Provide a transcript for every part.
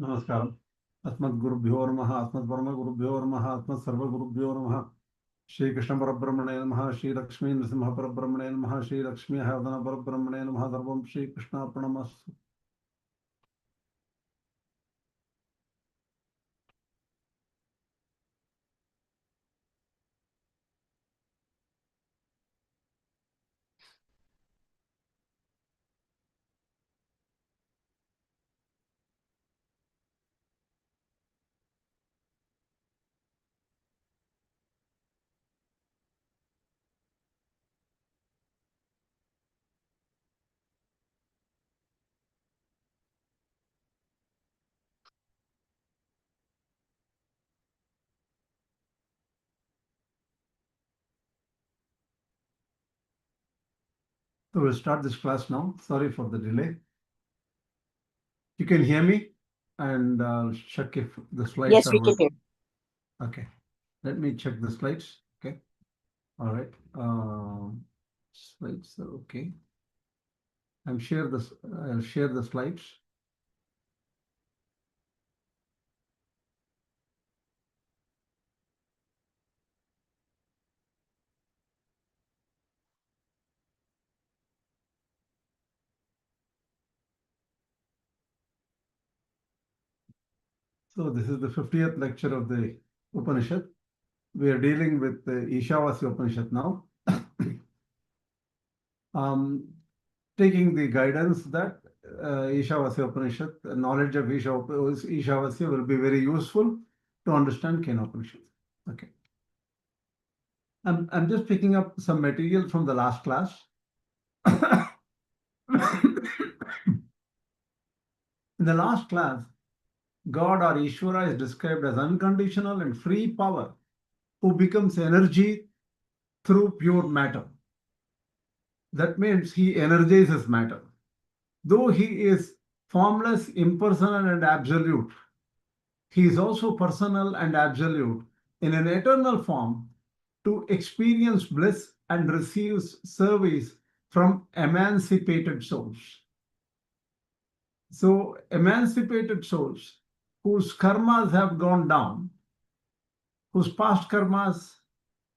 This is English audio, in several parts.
Namaskaram. Asmadgurubhyo namaha, Asmadparamagurubhyo namaha, Asmadsarvagurubhyo namaha. Shri Kṛṣṇa Parabrahmane namaha, Shri Lakshmi Nrsimha Parabrahmane namaha, Shri Lakshmi Havadana Parabrahmane namaha, Sarvam Shri Kṛṣṇa Arpanamastu. So we'll start this class now. Sorry for the delay. You can hear me, and I'll check if the slides Yes, are we can hear. Okay. Let me check the slides. Okay. All right. Slides are okay. I'll share the slides. So this is the 50th lecture of the Upanishad. We are dealing with the Īśāvāsya Upaniṣad now. Taking the guidance that Īśāvāsya Upaniṣad, knowledge of Īśāvāsya will be very useful to understand Kena Upanishad. Okay. I'm just picking up some material from the last class. In the last class, God or Īśvara is described as unconditional and free power who becomes energy through pure matter. That means he energizes matter. Though he is formless, impersonal, and absolute, he is also personal and absolute in an eternal form to experience bliss and receives service from emancipated souls. So, emancipated souls whose karmas have gone down, whose past karmas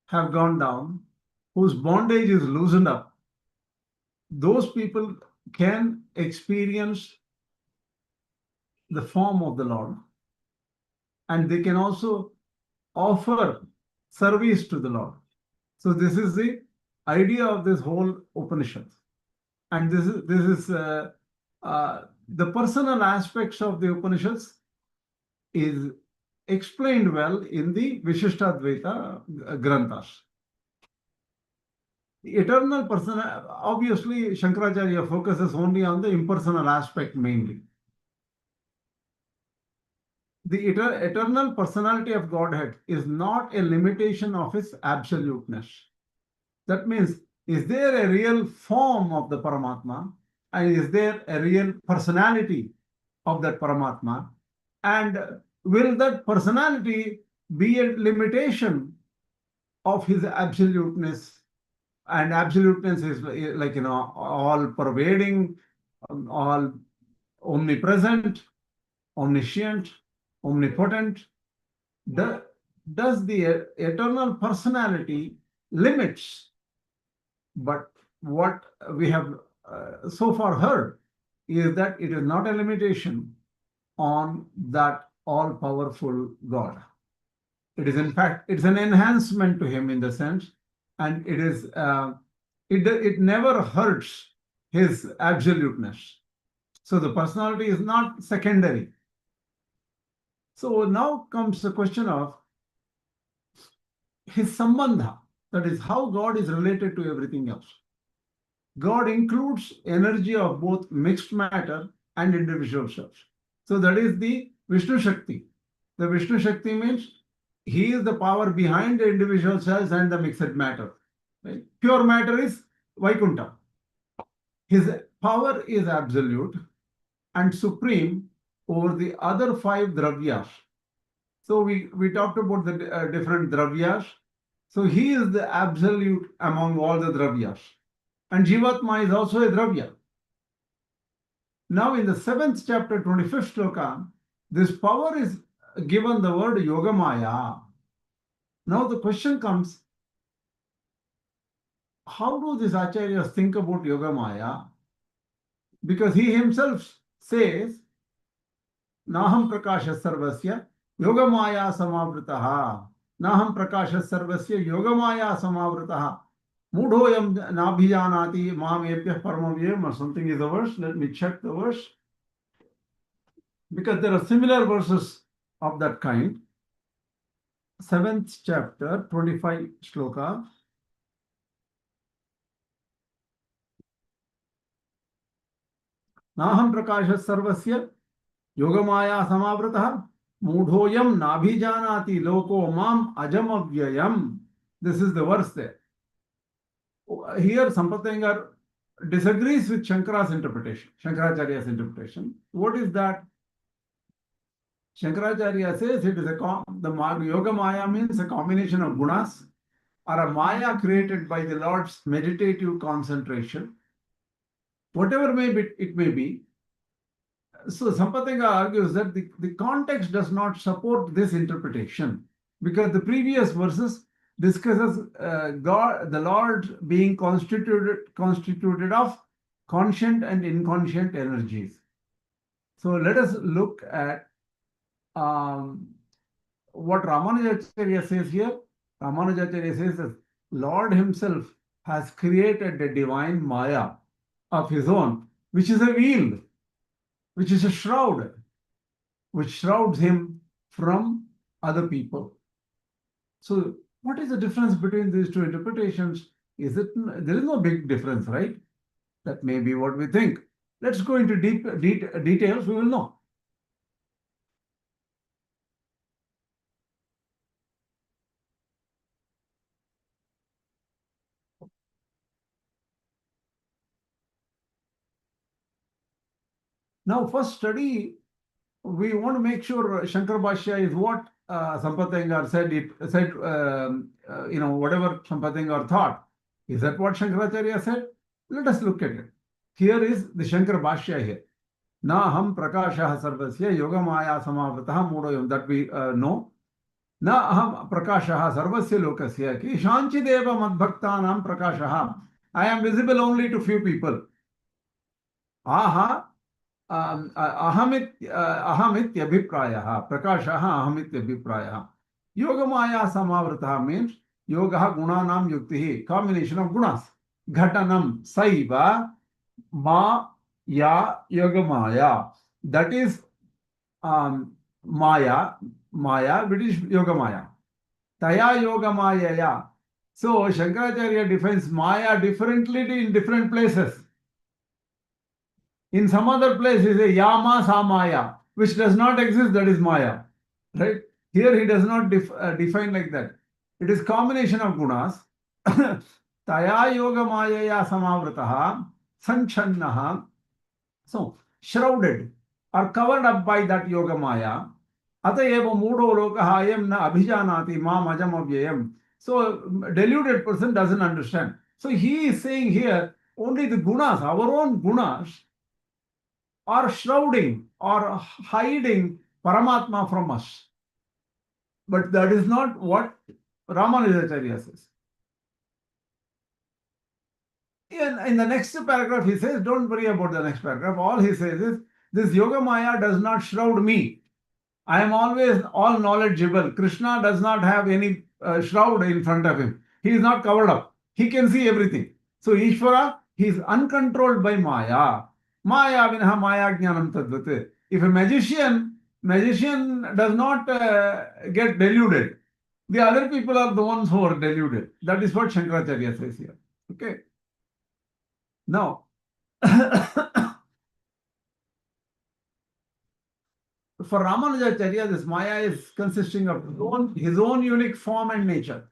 have gone down, whose bondage is loosened up, those people can experience the form of the Lord, and they can also offer service to the Lord. So this is the idea of this whole Upanishad, and this is the personal aspects of the Upanishads is explained well in the Vishishtadvaita Granthas. The eternal person, obviously, Śaṅkarācārya focuses only on the impersonal aspect mainly. The eternal personality of Godhead is not a limitation of his absoluteness. That means, is there a real form of the Paramatma, and is there a real personality of that Paramatma? And will that personality be a limitation of his absoluteness? And absoluteness is like, all pervading, all omnipresent, omniscient, omnipotent. Does the eternal personality limits? But what we have so far heard is that it is not a limitation on that all-powerful God. It is, in fact, it's an enhancement to him in the sense, and it is it never hurts his absoluteness. So the personality is not secondary. So now comes the question of his sambandha, that is how God is related to everything else. God includes energy of both mixed matter and individual selves. So that is the Vishnu Shakti. The Vishnu Shakti means he is the power behind the individual cells and the mixed matter. Right? Pure matter is Vaikuntha. His power is absolute and supreme over the other 5 dravyas. So we talked about the different dravyas. So he is the absolute among all the dravyas. And Jivatma is also a dravya. Now in the 7th chapter, 25th shloka, This power is given the word Yoga-māyā. Now the question comes, how do these acharyas think about Yoga-māyā? Because he himself says, Naham prakasha sarvasya Yoga-māyā samavritah. Naham prakasha sarvasya Yoga-māyā samavritah. Mudhoyam nabhijanati mamepyah paramavyam, or something is the verse. Let me check the verse. Because there are similar verses of that kind. 7th chapter, 25 shloka. Naham prakasha sarvasya Yoga-māyā samavritah. Mudhoyam nabhijanati loko mam ajamavyayam. This is the verse there. Here Sampatangar disagrees with Shankara's interpretation, Śaṅkarācārya's interpretation. What is that? Śaṅkarācārya says it is the Yoga-māyā means a combination of gunas or a maya created by the Lord's meditative concentration. Whatever it may be. So Sampatangar argues that the context does not support this interpretation because the previous verses discusses God, the Lord being constituted of conscient and inconscient energies. So let us look at what Ramanuja.org says here. Ramanuja.org says that Lord himself has created a divine maya of his own, which is a veil, which is a shroud, which shrouds him from other people. So what is the difference between these two interpretations? There is no big difference, right? That may be what we think. Let's go into details, we will know. Now, first study, we want to make sure Śaṅkarācārya is what Sampatangar said. Whatever Sampatangar thought. Is that what Śaṅkarācārya said? Let us look at it. Here is the Śaṅkarācārya here. Na aham prakashah sarvasya yoga-māyā samavritah mudoyam. That we know. Na aham prakashah sarvasya lokasya ki shanchideva madbhaktanam prakashah. I am visible only to few people. Aha. Ahamityabhiprayah. Prakashah ahamityabhiprayah. Yoga-māyā samavritah means yoga gunanam yuktihi. Combination of gunas. Ghatanam saiva ma ya yoga-māyā. That is maya, which is yoga-māyā. Taya yoga-māyaya. So Śaṅkarācārya defines maya differently in different places. In some other place, he says yama samaya, which does not exist, that is maya. Right? Here he does not define like that. It is combination of gunas. Taya yoga-māyaya samavritah, sanchannaha. So, shrouded or covered up by that yoga-māyā. Atayeva mudo lokahayam na abhijanati mam ajamavyayam. So, deluded person doesn't understand. So, he is saying here, only the gunas, our own gunas, are shrouding or hiding Paramatma from us. But that is not what Rāmānuja.org says. In the next paragraph, he says, don't worry about the next paragraph. All he says is, this Yoga-māyā does not shroud me. I am always all knowledgeable. Kṛṣṇa does not have any shroud in front of him. He is not covered up. He can see everything. So Īśvara, he is uncontrolled by Maya. Maya vinaha maya jnanam tadvat. If a magician does not get deluded, the other people are the ones who are deluded. That is what Śaṅkarācārya says here. Okay. Now, for Rāmānuja.org, this Maya is consisting of his own unique form and nature.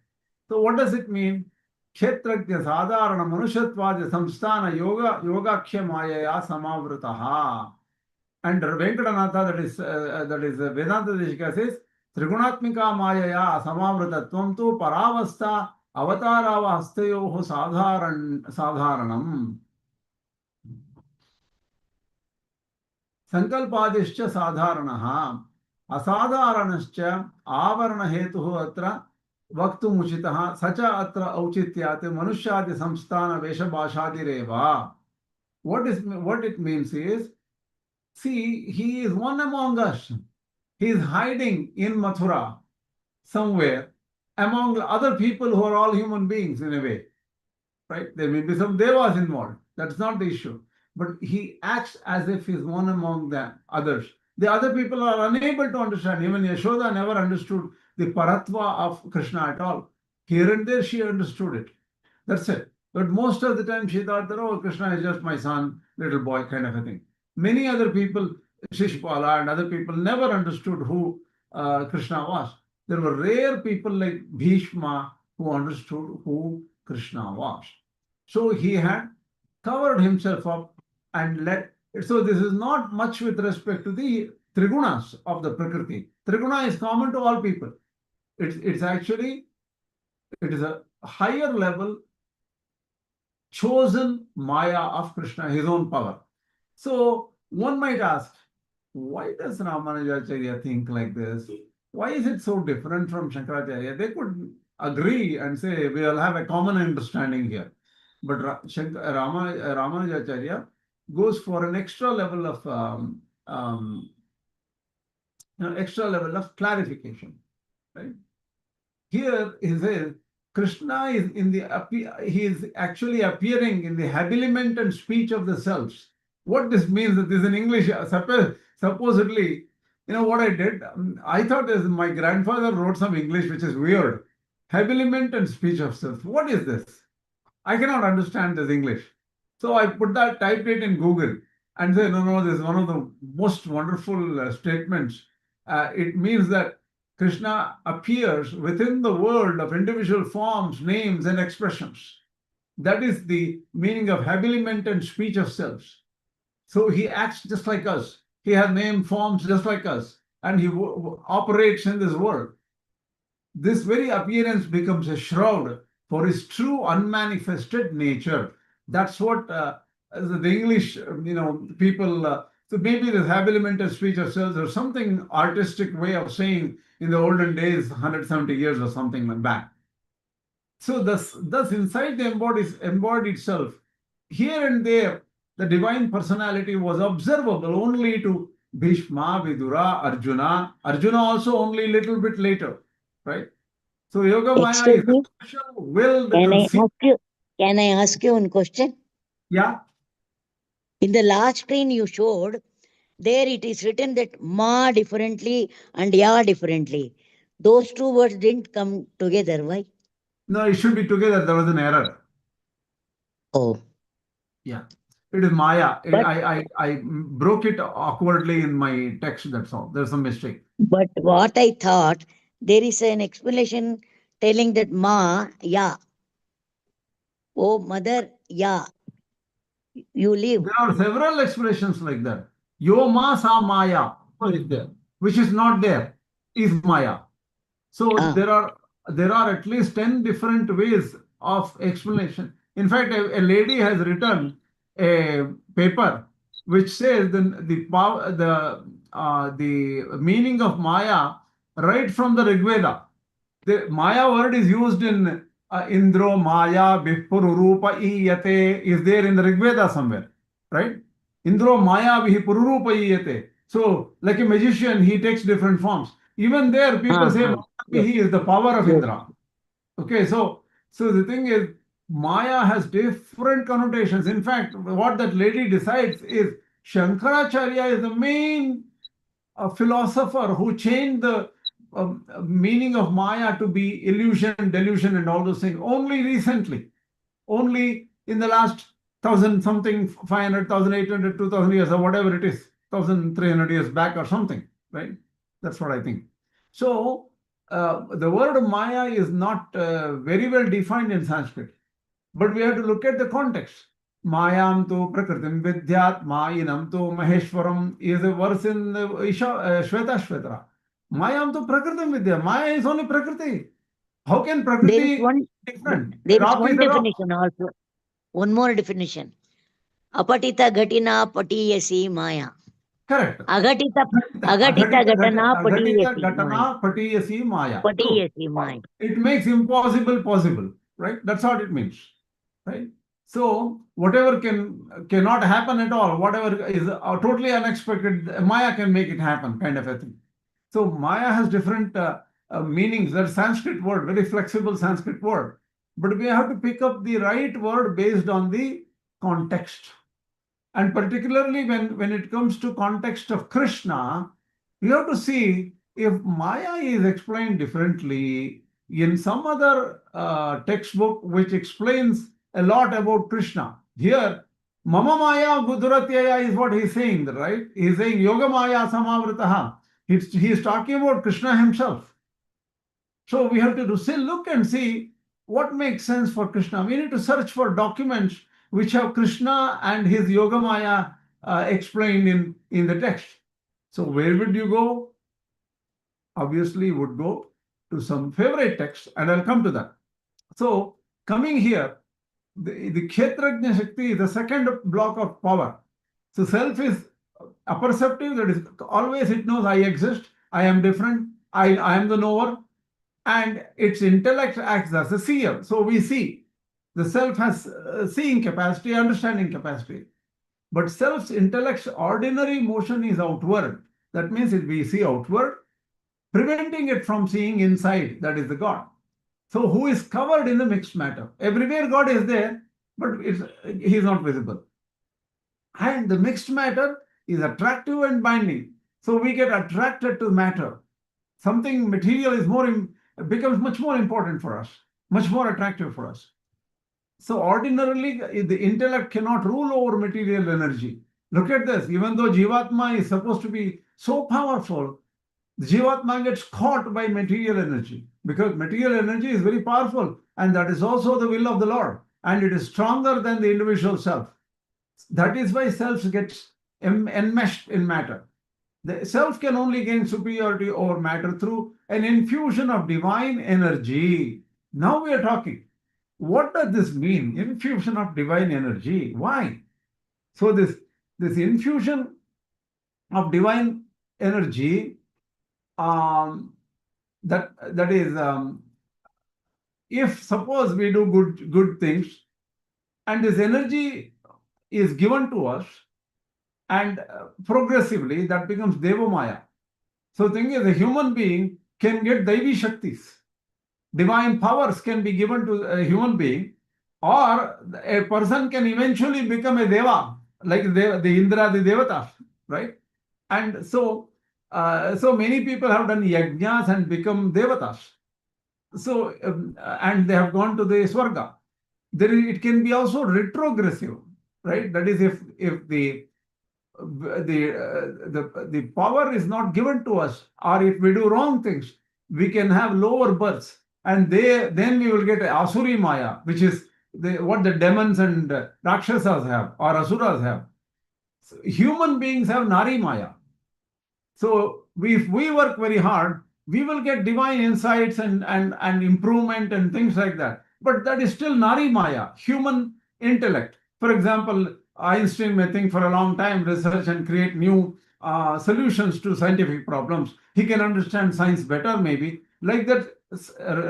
So what does it mean? Kshetrajna sadharana manushatvāja samsthana yogakhya māyaya samavritah. And Venkatanatha, that is Vedānta Deshika says, Trigunatmika māyaya samavritatvam tu paravastha avatarava hastayoho sadharanam. Sankalpadishcha sadharanaha. asadharanascha avarana hetuhu atra vaktum uchitah sacha atra auchityate manushyadi samsthana vesha bhashadireva. What it means is, see, he is one among us. He is hiding in Mathura somewhere among other people who are all human beings in a way. Right? There may be some devas involved. That's not the issue. But he acts as if he's one among the others. The other people are unable to understand. Even Yashoda never understood the paratva of Kṛṣṇa at all. Here and there she understood it. That's it. But most of the time she thought that, oh, Kṛṣṇa is just my son, little boy, kind of a thing. Many other people, Shishpala and other people, never understood who Kṛṣṇa was. There were rare people like Bhishma who understood who Kṛṣṇa was. So he had covered himself up and so this is not much with respect to the trigunas of the Prakriti. Triguna is common to all people. It's actually, it is a higher level chosen Maya of Kṛṣṇa, his own power. So one might ask, why does Ramanuja.org think like this? Why is it so different from Śaṅkarācārya? They could agree and say we will have a common understanding here. But Ramanuja.org goes for an extra level of clarification. Right? Here he says Kṛṣṇa is actually appearing in the habiliment and speech of the selves. What this means, that this in English, supposedly, what I did, I thought my grandfather wrote some English which is weird. Habiliment and speech of self. What is this? I cannot understand this English. So I typed it in Google and said, no, this is one of the most wonderful statements. It means that Kṛṣṇa appears within the world of individual forms, names, and expressions. That is the meaning of habiliment and speech of selves. So he acts just like us. He has name, forms just like us. And he operates in this world. This very appearance becomes a shroud for his true unmanifested nature. That's what the English, people, so maybe this habiliment and speech of selves or something artistic way of saying in the olden days, 170 years or something like that. So thus inside the embodied self, here and there, the divine personality was observable only to Bhishma, Vidura, Arjuna. Arjuna also only a little bit later, right? So Yoga-māyā is a special will. Can I ask you one question? Yeah. In the last screen you showed, there it is written that ma differently and ya differently. Those two words didn't come together. Why? No, it should be together. There was an error. Oh. Yeah. It is Maya. I broke it awkwardly in my text, that's all. There's some mistake. But what I thought, there is an explanation telling that ma, ya. Oh, mother, ya. You live. There are several expressions like that. Yo ma sa maya is there, which is not there, is Maya. So there are at least 10 different ways of explanation. In fact, a lady has written a paper which says the meaning of Maya right from the Rig Veda. The Maya word is used in Indro Maya Vipururupa Iyate is there in the Rig Veda somewhere, right? Indro Maya Vipururupa Iyate. So, like a magician, he takes different forms. Even there, people say he is the power of Indra. Okay, so the thing is, Maya has different connotations. In fact, what that lady decides is Śaṅkarācārya is the main philosopher who changed the meaning of Maya to be illusion, delusion, and all those things only recently, only in the last 1,000 something, 500, 1,800, 2,000 years, or whatever it is, 1,300 years back or something, right? That's what I think. So the word Maya is not very well defined in Sanskrit, but we have to look at the context. Mayam tu prakritim Vidyāt inam tu maheshwaram is a verse in Shvetashvatara. Mayam tu prakritim Vidya. Maya is only Prakriti. How can Prakriti be different? There is one definition also. One more definition. Apatita gatina patiyasi Maya. Correct. Agatita Gatana Agatita Patiyasi Gatana Patiyasi Maya. True. Patiyasi Maya. It makes impossible possible, right? That's what it means, right? So whatever cannot happen at all, whatever is totally unexpected, Maya can make it happen, kind of a thing. So Maya has different meanings. That's Sanskrit word, very flexible Sanskrit word. But we have to pick up the right word based on the context. And particularly when it comes to context of Kṛṣṇa, you have to see if Maya is explained differently in some other textbook which explains a lot about Kṛṣṇa. Here, Mama Maya Guduratyaya is what he's saying, right? He's saying Yoga-māyā samavritaha. He's talking about Kṛṣṇa himself. So we have to still look and see what makes sense for Kṛṣṇa. We need to search for documents which have Kṛṣṇa and his Yoga-māyā explained in the text. So where would you go? Obviously, you would go to some favorite text, and I'll come to that. So coming here, the Kshetrajna Shakti is the second block of power. So self is apperceptive, that is always it knows I exist, I am different, I am the knower, and its intellect acts as a seer. So we see. The self has seeing capacity, understanding capacity. But self's intellect's ordinary motion is outward. That means we see outward, preventing it from seeing inside, that is the God. So who is covered in the mixed matter? Everywhere God is there, but he is not visible. And the mixed matter is attractive and binding. So we get attracted to matter. Something material becomes much more important for us, much more attractive for us. So ordinarily, the intellect cannot rule over material energy. Look at this. Even though Jivatma is supposed to be so powerful, Jivatma gets caught by material energy, because material energy is very powerful, and that is also the will of the Lord, and it is stronger than the individual self. That is why self gets enmeshed in matter. The self can only gain superiority over matter through an infusion of divine energy. Now we are talking. What does this mean? Infusion of divine energy. Why? So this infusion of divine energy, that is, if suppose we do good things, and this energy is given to us, and progressively that becomes Deva-māyā. So the thing is, a human being can get Daivī Shaktis. Divine powers can be given to a human being, or a person can eventually become a Deva, like the Indra, the Devatas, right? And so many people have done yajnas and become Devatas. So, and they have gone to the Swarga. It can be also retrogressive, right? That is, if the power is not given to us, or if we do wrong things, we can have lower births. And then we will get Āsurī Māyā, which is what the demons and Rakshasas have, or Asuras have. So human beings have Nairī Māyā. So if we work very hard, we will get divine insights and improvement and things like that. But that is still Nairī Māyā, human intellect. For example, Einstein may think for a long time, research and create new solutions to scientific problems. He can understand science better, maybe. Like that,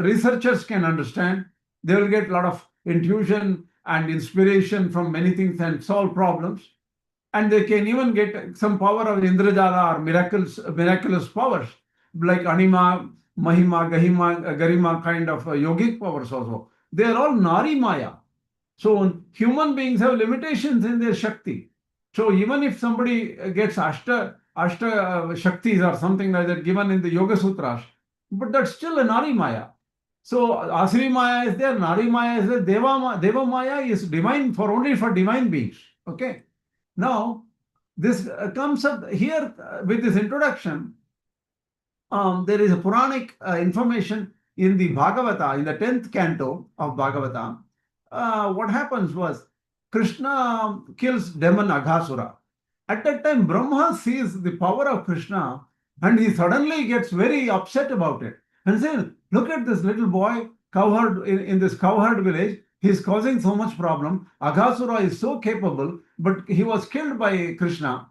researchers can understand. They will get a lot of intuition and inspiration from many things and solve problems. And they can even get some power of Indrajala, or miraculous powers, like Anima, Mahima, Garima kind of yogic powers also. They are all Nairī Māyā. So human beings have limitations in their Shakti. So even if somebody gets Ashta Shaktis or something like that given in the Yoga Sutras, but that's still a Nairī Māyā. So Āsurī Māyā is there, Nairī Māyā is there, Deva Māyā is divine only for divine beings. Okay. Now this comes up here with this introduction. There is a Puranic information in the Bhagavata, in the 10th canto of Bhagavata. What happens was Kṛṣṇa kills demon Aghasura. At that time, Brahmā sees the power of Kṛṣṇa, and he suddenly gets very upset about it and says, look at this little boy, cowherd in this cowherd village. He's causing so much problem. Aghasura is so capable, but he was killed by Kṛṣṇa.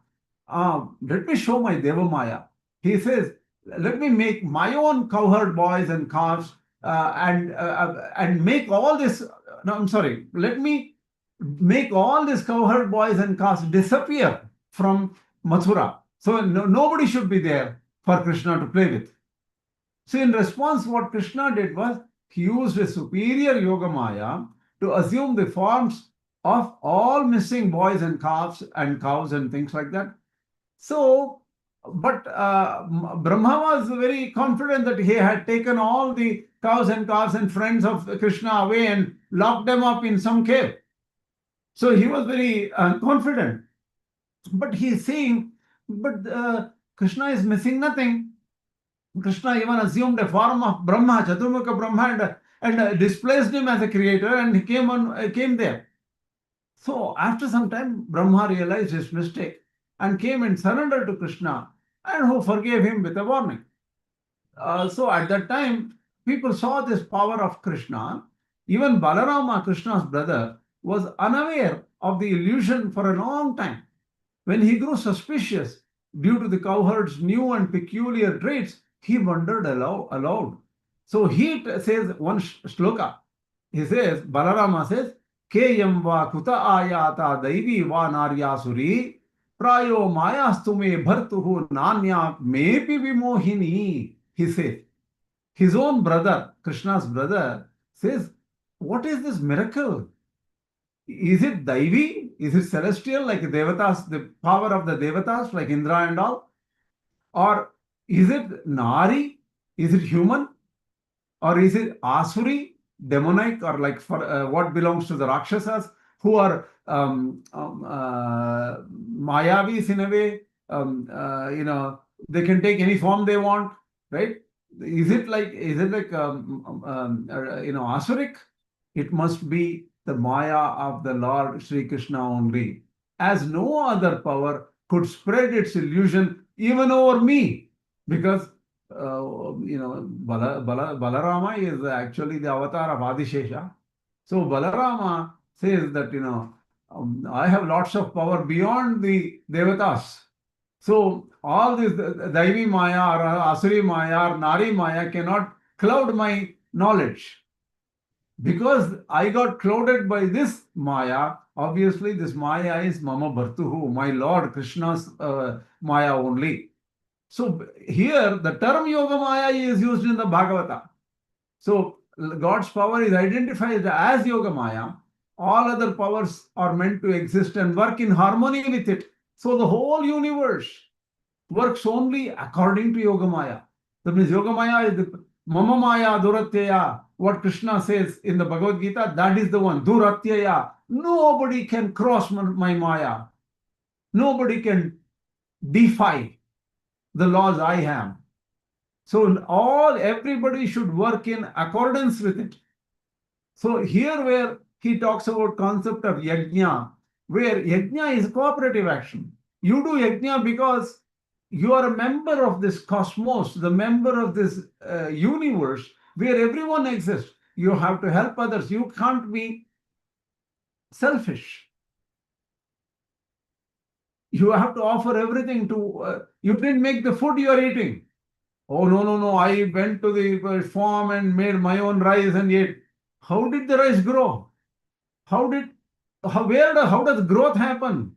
let me show my Yoga-māyā. He says, let me make my own cowherd boys and calves and make all this. No, I'm sorry. Let me make all these cowherd boys and calves disappear from Mathura. So nobody should be there for Kṛṣṇa to play with. So in response, what Kṛṣṇa did was he used a superior Yoga-māyā to assume the forms of all missing boys and calves and cows and things like that. So, but Brahma was very confident that he had taken all the cows and calves and friends of Kṛṣṇa away and locked them up in some cave. So he was very confident. But he is saying, but Kṛṣṇa is missing nothing. Kṛṣṇa even assumed a form of Brahma, Chaturmukha Brahma, and displaced him as a creator, and he came there. So after some time, Brahma realized his mistake and came and surrendered to Kṛṣṇa, and who forgave him with a warning. So at that time, people saw this power of Kṛṣṇa. Even Balarama, Kṛṣṇa's brother, was unaware of the illusion for a long time. When he grew suspicious due to the cowherd's new and peculiar traits, he wondered aloud. So he says one shloka. He says, Balarama says, Keyam va kuta ayata Daivī va Āsurī prayo mayastume bhartuhu nanya mepi vimohini. He says, his own brother, Kṛṣṇa's brother, says, what is this miracle? Is it Daivī? Is it celestial like Devatas, the power of the Devatas like Indra and all? Or is it Nairī? Is it human? Or is it Āsurī, demonic, or like for what belongs to the Rakshasas who are Mayavis in a way? They can take any form they want, right? Is it like Asuric? It must be the Maya of the Lord Sri Kṛṣṇa only, as no other power could spread its illusion even over me, because Balarama is actually the avatar of Adishesha. So Balarama says that I have lots of power beyond the Devatas. So all this Daivī Māyā or Āsurī Māyā or Nairī Māyā cannot cloud my knowledge. Because I got clouded by this Maya, obviously this Maya is Mama Bhartuhu, my Lord Kṛṣṇa's Maya only. So here the term Yoga-māyā is used in the Bhagavata. So God's power is identified as Yoga-māyā. All other powers are meant to exist and work in harmony with it. So the whole universe works only according to Yoga-māyā. That means Yoga-māyā is the Mama Maya Duratyaya. What Kṛṣṇa says in the Bhagavad Gītā, that is the one, Duratyaya. Nobody can cross my Maya. Nobody can defy the laws I have. So everybody should work in accordance with it. So here where he talks about concept of yajna, where yajna is cooperative action. You do yajna because you are a member of this cosmos, the member of this universe where everyone exists. You have to help others. You can't be selfish. You have to offer everything to, you didn't make the food you are eating. Oh, no, I went to the farm and made my own rice and ate. How did the rice grow? How does growth happen?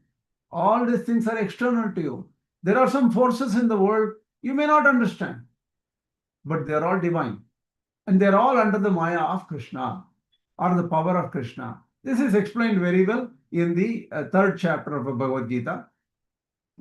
All these things are external to you. There are some forces in the world you may not understand, but they are all divine. And they are all under the Maya of Kṛṣṇa or the power of Kṛṣṇa. This is explained very well in the 3rd chapter of Bhagavad Gītā.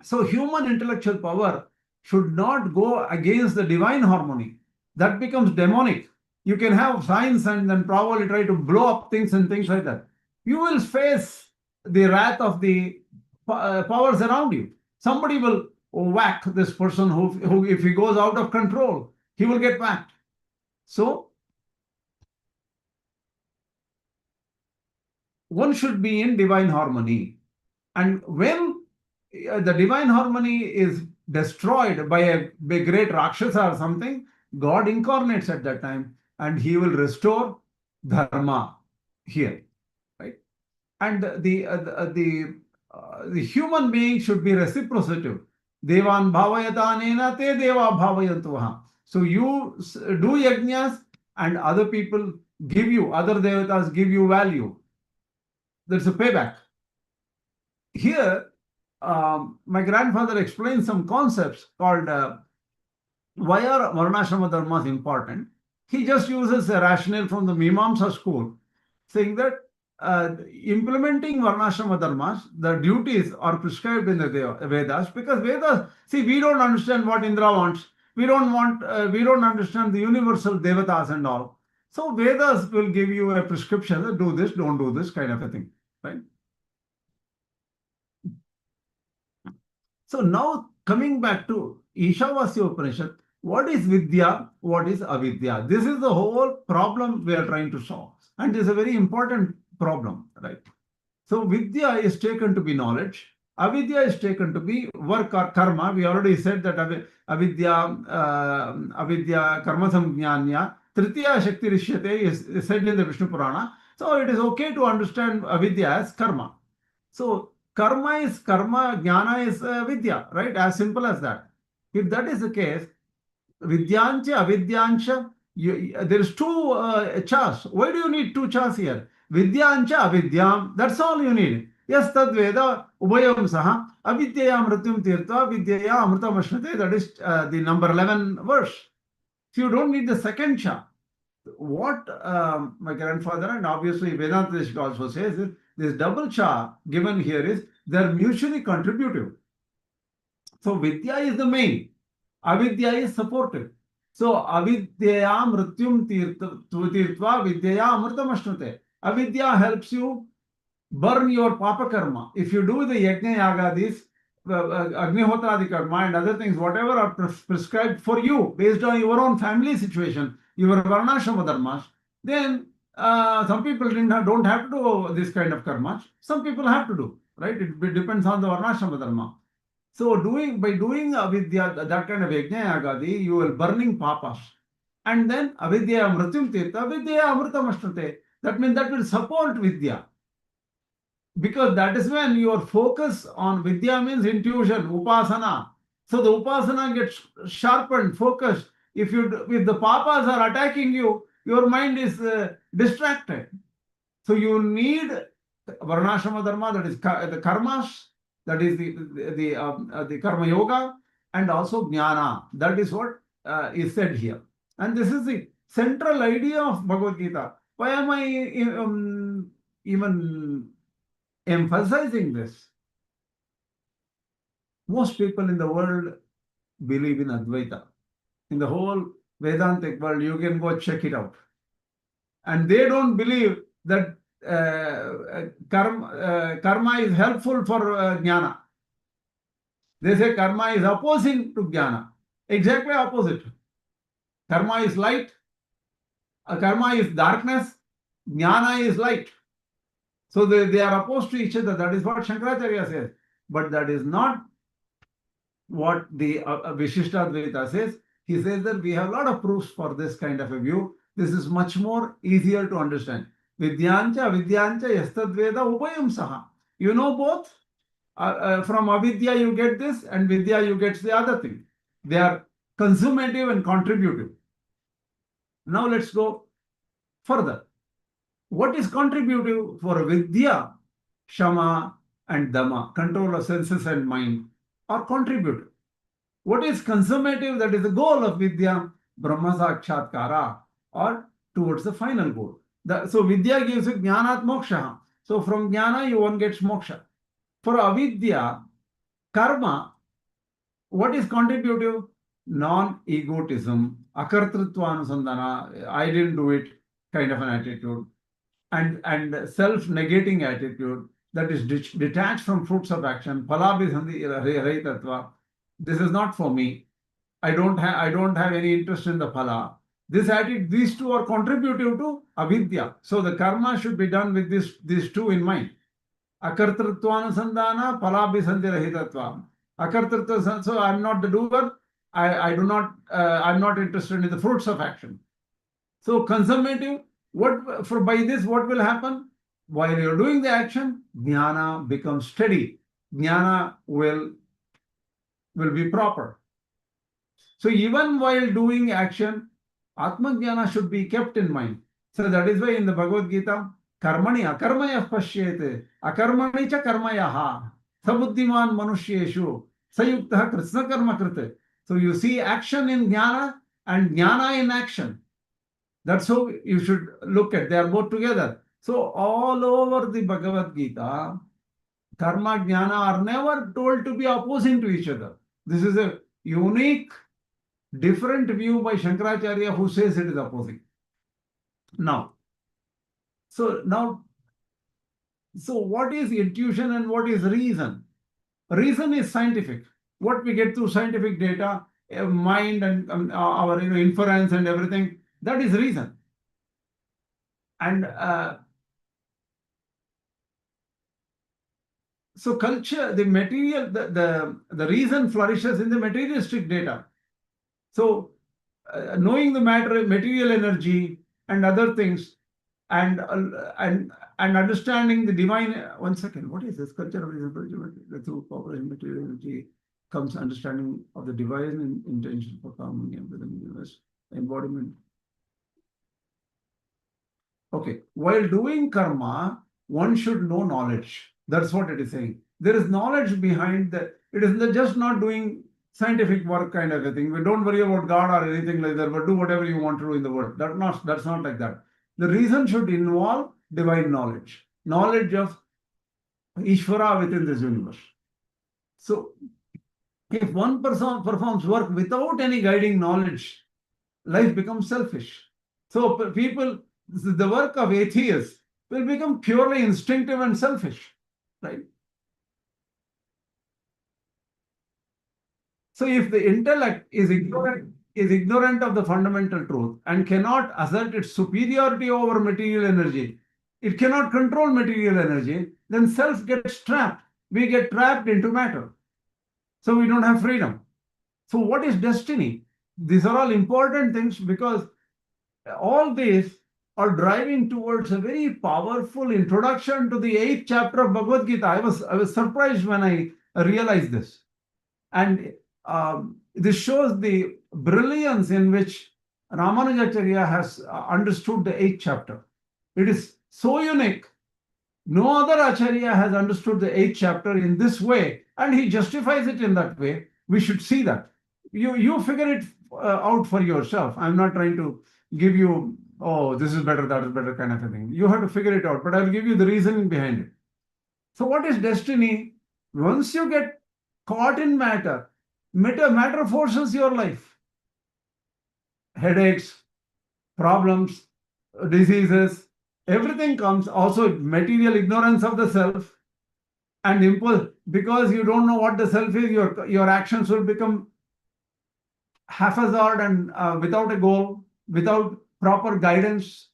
So human intellectual power should not go against the divine harmony. That becomes demonic. You can have science and then probably try to blow up things and things like that. You will face the wrath of the powers around you. Somebody will whack this person who if he goes out of control, he will get whacked. So one should be in divine harmony. And when the divine harmony is destroyed by a great Rakshasa or something, God incarnates at that time and he will restore dharma here, right? And the the human being should be reciprocative. Devan bhavayatanena te deva bhavayantuha. So you do yajnas and other people give you, other devatas give you value. That's a payback. Here, my grandfather explained some concepts called why are varnashrama dharmas important. He just uses a rationale from the Mimamsa school, saying that implementing varnashrama dharmas, the duties are prescribed in the Vedas, because Vedas, see, we don't understand what Indra wants. We don't understand the universal devatas and all. So Vedas will give you a prescription that do this, don't do this, kind of a thing, right? So now coming back to Īśāvāsya Upaniṣad, what is Vidyā? What is Avidyā? This is the whole problem we are trying to solve. And it's a very important problem, right? So Vidyā is taken to be knowledge. Avidyā is taken to be work or karma. We already said that Avidyā karma samjnanya, Tritiya Shakti Rishyate is said in the Vishnu Purana. So it is okay to understand Avidyā as karma. So karma is karma, jnana is Vidya, right? As simple as that. If that is the case, Vidyancha, Avidyancha, there is two chas. Why do you need two chas here? Vidyancha, Avidyam, that's all you need. Yes, tad veda ubayam saha, avidyaya mrityum tirtva, vidyaya amritam ashnate, that is the number 11 verse. So you don't need the second cha. What my grandfather and obviously Vedāntic also says is this double cha given here is they're mutually contributive. So Vidya is the main, Avidya is supportive. So Avidyaya mrityum tirtva, vidyaya amritam ashnate. Avidya helps you burn your papa karma. If you do the yajna yagadis, agnihotradi karma and other things, whatever are prescribed for you based on your own family situation, your varnashrama dharmas, then some people don't have to do this kind of karma. Some people have to do, right? It depends on the varnashrama dharma. So by doing avidya, that kind of yajna yagadi, you will burning papas. And then avidya mrityum tirtha, vidya amritam ashnate. That means that will support vidya. Because that is when your focus on Vidya means intuition, upasana. So the upasana gets sharpened, focused. If the papas are attacking you, your mind is distracted. So you need varnashrama dharma, that is the karmas, that is the karma yoga, and also jnana. That is what is said here. And this is the central idea of Bhagavad Gītā. Why am I even emphasizing this? Most people in the world believe in Advaita. In the whole Vedantic world, you can go check it out. And they don't believe that karma is helpful for jnana. They say karma is opposing to jnana. Exactly opposite. Karma is light. Karma is darkness. Jnana is light. So they are opposed to each other. That is what Śaṅkarācārya says. But that is not what the Vishishtadvaita says. He says that we have a lot of proofs for this kind of a view. This is much more easier to understand. Vidyancha, Avidyancha, Yastadveda, Ubayam Saha. You know both. From Avidya you get this, and Vidya you get the other thing. They are consummative and contributive. Now let's go further. What is contributive for Vidya? Shama and Dhamma, control of senses and mind, are contributive. What is consummative? That is the goal of Vidya, Brahma Sakshatkara, or towards the final goal. So Vidya gives you Jnanat Moksha. So from Jnana one gets Moksha. For Avidya, Karma, what is contributive? Non-egotism, Akartrutva Anusandana, I didn't do it kind of an attitude, and self-negating attitude that is detached from fruits of action. Phalabhisandhi rahitatva. This is not for me. I don't have any interest in the phala. This attitude, these two are contributive to avidya. So the karma should be done with these two in mind. Akartrutvanusandhana, phalabhisandhi rahitatva. Akartrutva, so I'm not the doer. I'm not interested in the fruits of action. So consummative, by this what will happen? While you're doing the action, jnana becomes steady. jnana will be proper. So even while doing action, Atma Jnana should be kept in mind. So that is why in the Bhagavad Gītā, karmani akarmaya pashyete, akarmani cha karmayaha, sabuddhiman manushyeshu, sayuktah Kṛṣṇa karma krite. So you see action in jnana and jnana in action. That's how you should look at. They are both together. So all over the Bhagavad Gītā, karma, jnana are never told to be opposing to each other. This is a unique, different view by Śaṅkarācārya, who says it is opposing. Now, so what is intuition and what is reason? Reason is scientific. What we get through scientific data, mind and our inference and everything, that is reason. And so culture, the material, the reason flourishes in the materialistic data. So knowing the material energy and other things, and understanding the divine. One second, what is this? Culture of reason, through power and material energy comes understanding of the divine intention for harmony within the universe, embodiment. Okay, while doing karma, one should know knowledge. That's what it is saying. There is knowledge behind that. It is just not doing scientific work kind of a thing. We don't worry about God or anything like that, but do whatever you want to do in the world. That's not like that. The reason should involve divine knowledge, knowledge of Īśvara within this universe. So, if one person performs work without any guiding knowledge, life becomes selfish. So, people, the work of atheists will become purely instinctive and selfish, right? So if the intellect is ignorant of the fundamental truth and cannot assert its superiority over material energy, it cannot control material energy, then self gets trapped. We get trapped into matter. So we don't have freedom. So what is destiny? These are all important things, because all these are driving towards a very powerful introduction to the 8th chapter of Bhagavad Gītā. I was surprised when I realized this. And this shows the brilliance in which Rāmānuja.org has understood the 8th chapter. It is so unique. No other Acharya has understood the 8th chapter in this way, and he justifies it in that way. We should see that. You figure it out for yourself. I'm not trying to give you, oh, this is better, that is better kind of a thing. You have to figure it out, but I'll give you the reasoning behind it. So what is destiny? Once you get caught in matter, matter forces your life. Headaches, problems, diseases, everything comes. Also material ignorance of the self and impulse. Because you don't know what the self is, your actions will become haphazard and without a goal, without proper guidance.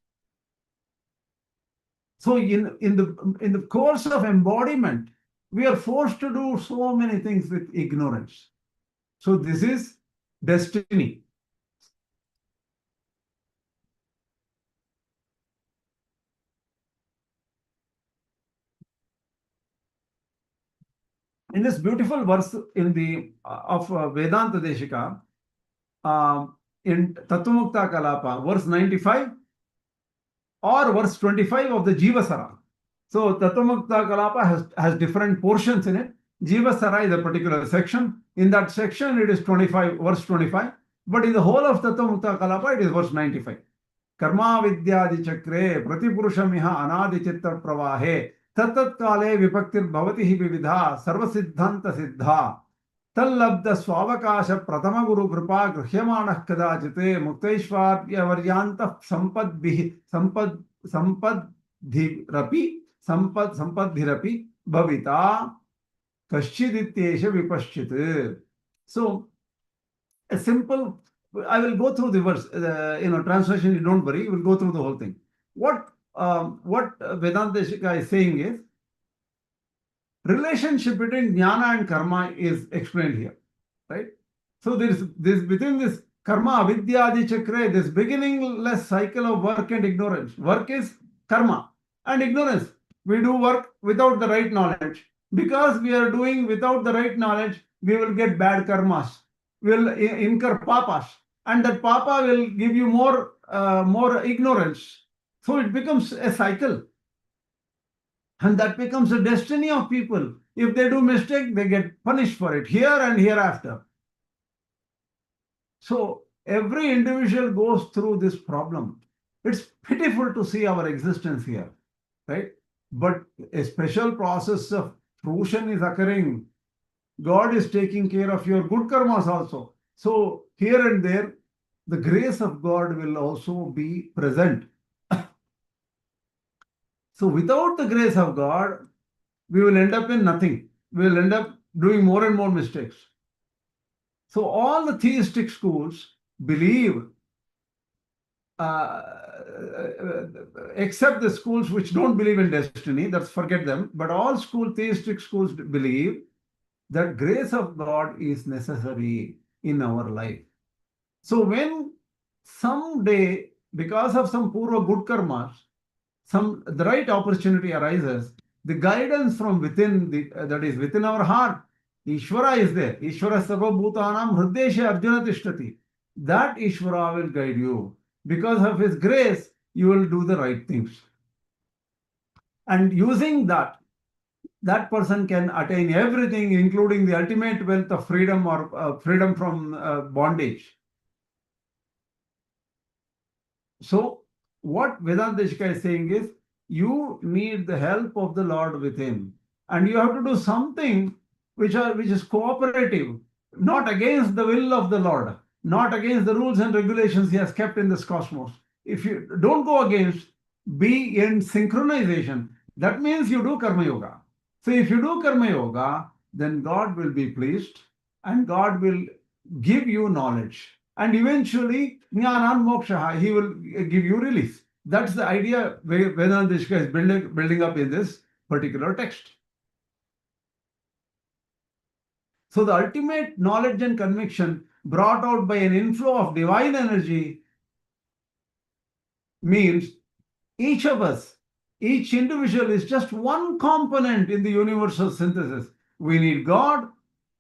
So in the course of embodiment, we are forced to do so many things with ignorance. So this is destiny. In this beautiful verse in the of Vedanta Deshika, in Tattvamukta Kalapa, verse 95 or verse 25 of the Jīvasara. So Tattvamukta Kalapa has different portions in it. Jīvasara is a particular section. In that section, it is 25, verse 25. But in the whole of Tattvamukta Kalapa, it is verse 95. Karma Vidyādi Chakre Pratipurusha Miha Anadi Chitta Pravahe Tatat Kale Vipaktir Bhavati Hi Vividha Sarva Siddhanta Siddha Tallabda Swavakasha Pratama Guru Kripa Grihyamanah Kadachite Muktaishvarya Varyanta Sampadhirapi Bhavita Kṛṣṇidityesha Vipaśchit. So, a simple, I will go through the verse, translation, you don't worry, we'll go through the whole thing. What Vedanta is saying is, relationship between jnana and karma is explained here, right? So there is this within this karma, avidyādi chakra, this beginningless cycle of work and ignorance. Work is karma and ignorance. We do work without the right knowledge. Because we are doing without the right knowledge, we will get bad karmas. We will incur papas. And that papa will give you more ignorance. So it becomes a cycle. And that becomes the destiny of people. If they do mistake, they get punished for it here and hereafter. So every individual goes through this problem. It's pitiful to see our existence here, right? But a special process of fruition is occurring. God is taking care of your good karmas also. So here and there, the grace of God will also be present. So without the grace of God, we will end up in nothing. We will end up doing more and more mistakes. So all the theistic schools believe, except the schools which don't believe in destiny, that's forget them. But all theistic schools believe that grace of God is necessary in our life. So when someday, because of some purva good karmas, the right opportunity arises, the guidance from within, that is within our heart, Īśvara is there. Īśvara sarvabhutanam hrideshe Arjuna tishtati. That Īśvara will guide you. Because of his grace, you will do the right things. And using that person can attain everything, including the ultimate wealth of freedom or freedom from bondage. So what Vedanta is saying is, you need the help of the Lord within, and you have to do something which is cooperative, not against the will of the Lord, not against the rules and regulations He has kept in this cosmos. If you don't go against, be in synchronization. That means you do karma yoga. So if you do karma yoga, then God will be pleased and God will give you knowledge. And eventually, jnanam moksha, He will give you release. That's the idea Vedanta is building up in this particular text. So the ultimate knowledge and conviction brought out by an inflow of divine energy means each of us, each individual is just one component in the universal synthesis. We need God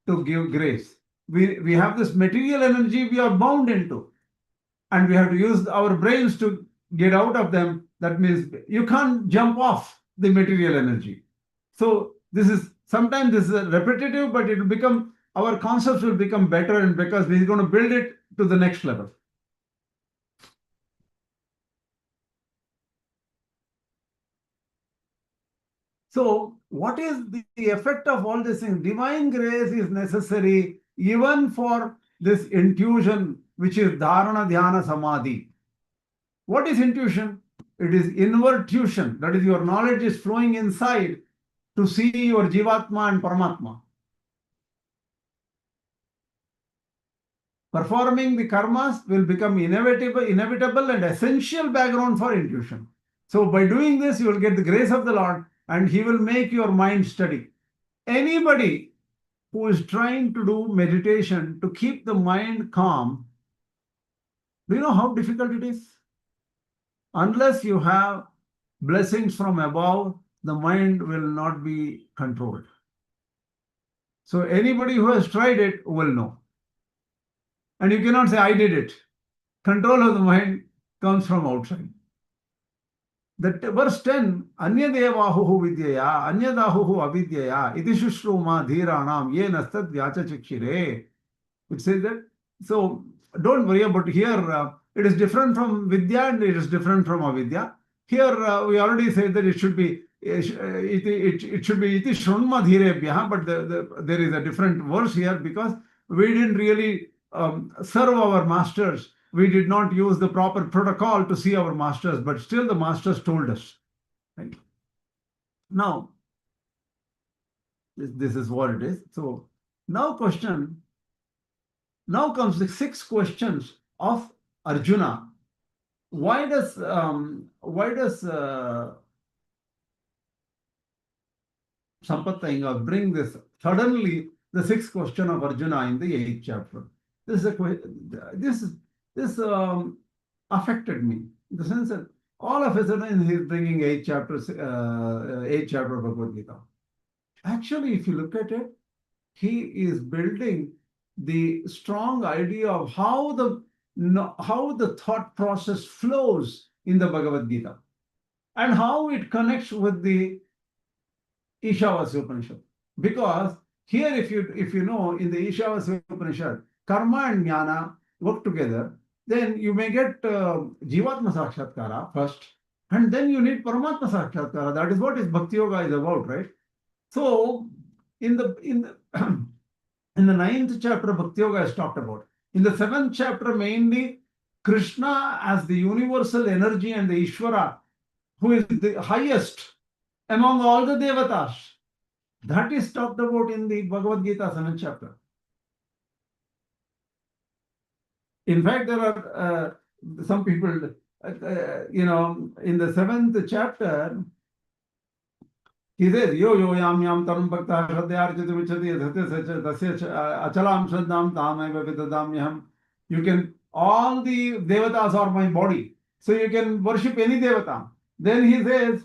to give grace. We have this material energy we are bound into, and we have to use our brains to get out of them. That means you can't jump off the material energy. So sometimes this is repetitive, but it will become, our concepts will become better, and because we're going to build it to the next level. So what is the effect of all this thing? Divine grace is necessary even for this intuition, which is dharana, dhyana, samadhi. What is intuition? It is invertuition. That is, your knowledge is flowing inside to see your jivatma and paramatma. Performing the karmas will become inevitable and essential background for intuition. So by doing this, you will get the grace of the Lord, and He will make your mind steady. Anybody who is trying to do meditation to keep the mind calm, do you know how difficult it is? Unless you have blessings from above, the mind will not be controlled. So anybody who has tried it will know. And you cannot say, I did it. Control of the mind comes from outside. Verse 10, Anyadevahuhu Vidyā, Anyadahuhu Avidyā, iti shushruma dhiranam yena stat vyachachikshire. It says that. So don't worry about here. It is different from Vidya and it is different from Avidyā. Here we already said that it should be it should be iti shrunma dhirebhya, but there is a different verse here because we didn't really serve our masters. We did not use the proper protocol to see our masters, but still the masters told us. Right? Now, this is what it is. So now comes the 6 questions of Arjuna. Why does Sampath bring this suddenly, the 6th question of Arjuna in the 8th chapter? This affected me in the sense that all of a sudden he is bringing 8th chapter of Bhagavad Gītā. Actually, if you look at it, he is building the strong idea of how the thought process flows in the Bhagavad Gītā and how it connects with the Īśāvāsya Upaniṣad. Because here, if you know, in the Īśāvāsya Upaniṣad, karma and jnana work together, then you may get Jivatma Sakshatkara first, and then you need Paramatma Sakshatkara. That is what is Bhakti Yoga is about, right? So, in the in the 9th chapter, Bhakti Yoga is talked about. In the 7th chapter, mainly Kṛṣṇa as the universal energy and the Īśvara, who is the highest among all the devatas. That is talked about in the Bhagavad Gītā 7th chapter. In fact, there are some people, in the 7th chapter, he says, yo yam yam tarum bhakta shraddhayarjati vichati tasya achalam shraddham tamaiva vidadamyaham. You can, all the devatas are my body. So you can worship any devata. Then he says,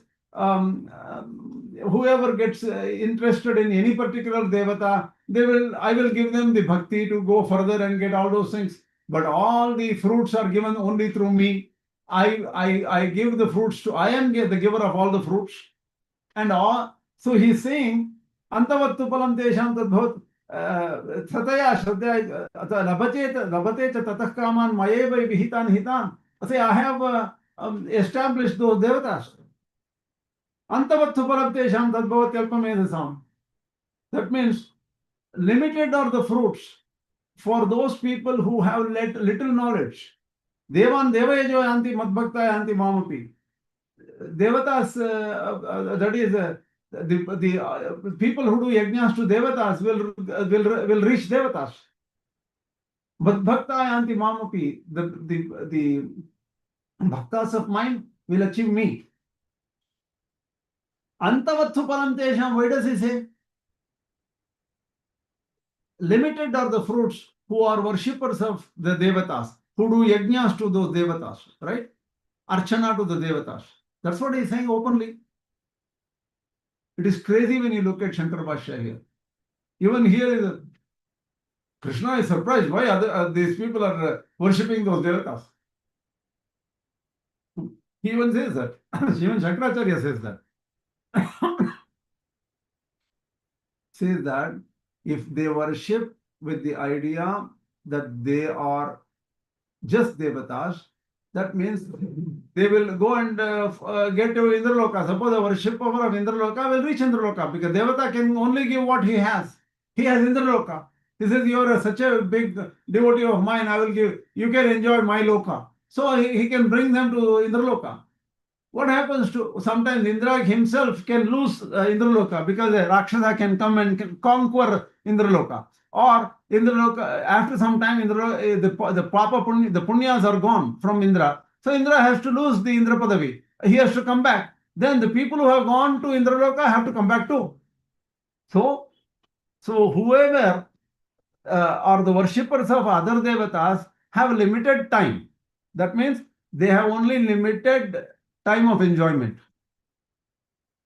whoever gets interested in any particular devata, I will give them the bhakti to go further and get all those things. But all the fruits are given only through me. I give the fruits to, I am the giver of all the fruits. And all, so he's saying, Antavattu palam tesham tadbhavat sataya shraddhaya labhate cha tatah kaman mayeva vihitan hitan. Say, I have established those devatas. Antavattu palam tesham tadbhavat yalpamedasam. That means limited are the fruits for those people who have little knowledge. Devan devayejo yanti madbhakta yanti mamapi. Devatas, that is, the people who do yajnas to devatas will reach devatas. But bhakta yanti mamapi, the bhaktas of mine will achieve me. Antavattu param tesham, why does he say? Limited are the fruits who are worshippers of the devatas, who do yajnas to those devatas, right? Archana to the devatas. That's what he's saying openly. It is crazy when you look at Śaṅkarācārya here. Even here, Kṛṣṇa is surprised why these people are worshipping those devatas. He even says that. Even Śaṅkarācārya says that. Says that if they worship with the idea that they are just devatas, that means they will go and get to Indraloka. Suppose the worshipper of Indraloka will reach Indraloka because Devata can only give what he has. He has Indraloka. He says, you are such a big devotee of mine, I will give, you can enjoy my loka. So he can bring them to Indraloka. What happens to, sometimes Indra himself can lose Indraloka because a Rakshasa can come and can conquer Indraloka. Or Indraloka, after some time, the Papa Punya, the Punyas are gone from Indra. So Indra has to lose the Indra Padavi. He has to come back. Then the people who have gone to Indraloka have to come back too. So whoever are the worshippers of other devatas have limited time. That means they have only limited time of enjoyment.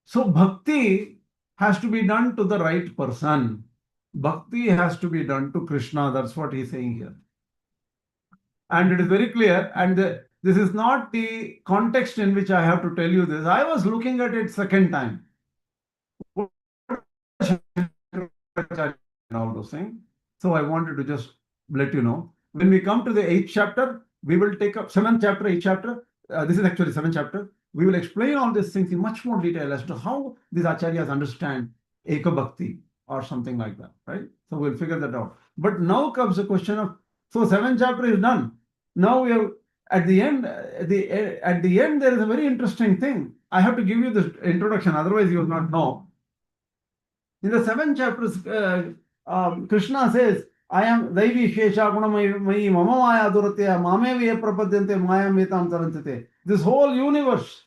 So bhakti has to be done to the right person. Bhakti has to be done to Kṛṣṇa. That's what he's saying here. And it is very clear. And this is not the context in which I have to tell you this. I was looking at it second time. All those things. So I wanted to just let you know. When we come to the 8th chapter, we will take up 7th chapter, 8th chapter. This is actually 7th chapter. We will explain all these things in much more detail as to how these acharyas understand Eka Bhakti or something like that, right? So we'll figure that out. But now comes the question of, so 7th chapter is done. Now we have, at the end, there is a very interesting thing. I have to give you this introduction, otherwise you will not know. In the 7th chapter, Kṛṣṇa says, I am Daivī Shesha Gunamayi Mama Maya Duratya Mameviya Prapadyante Maya Metam Tarantate. This whole universe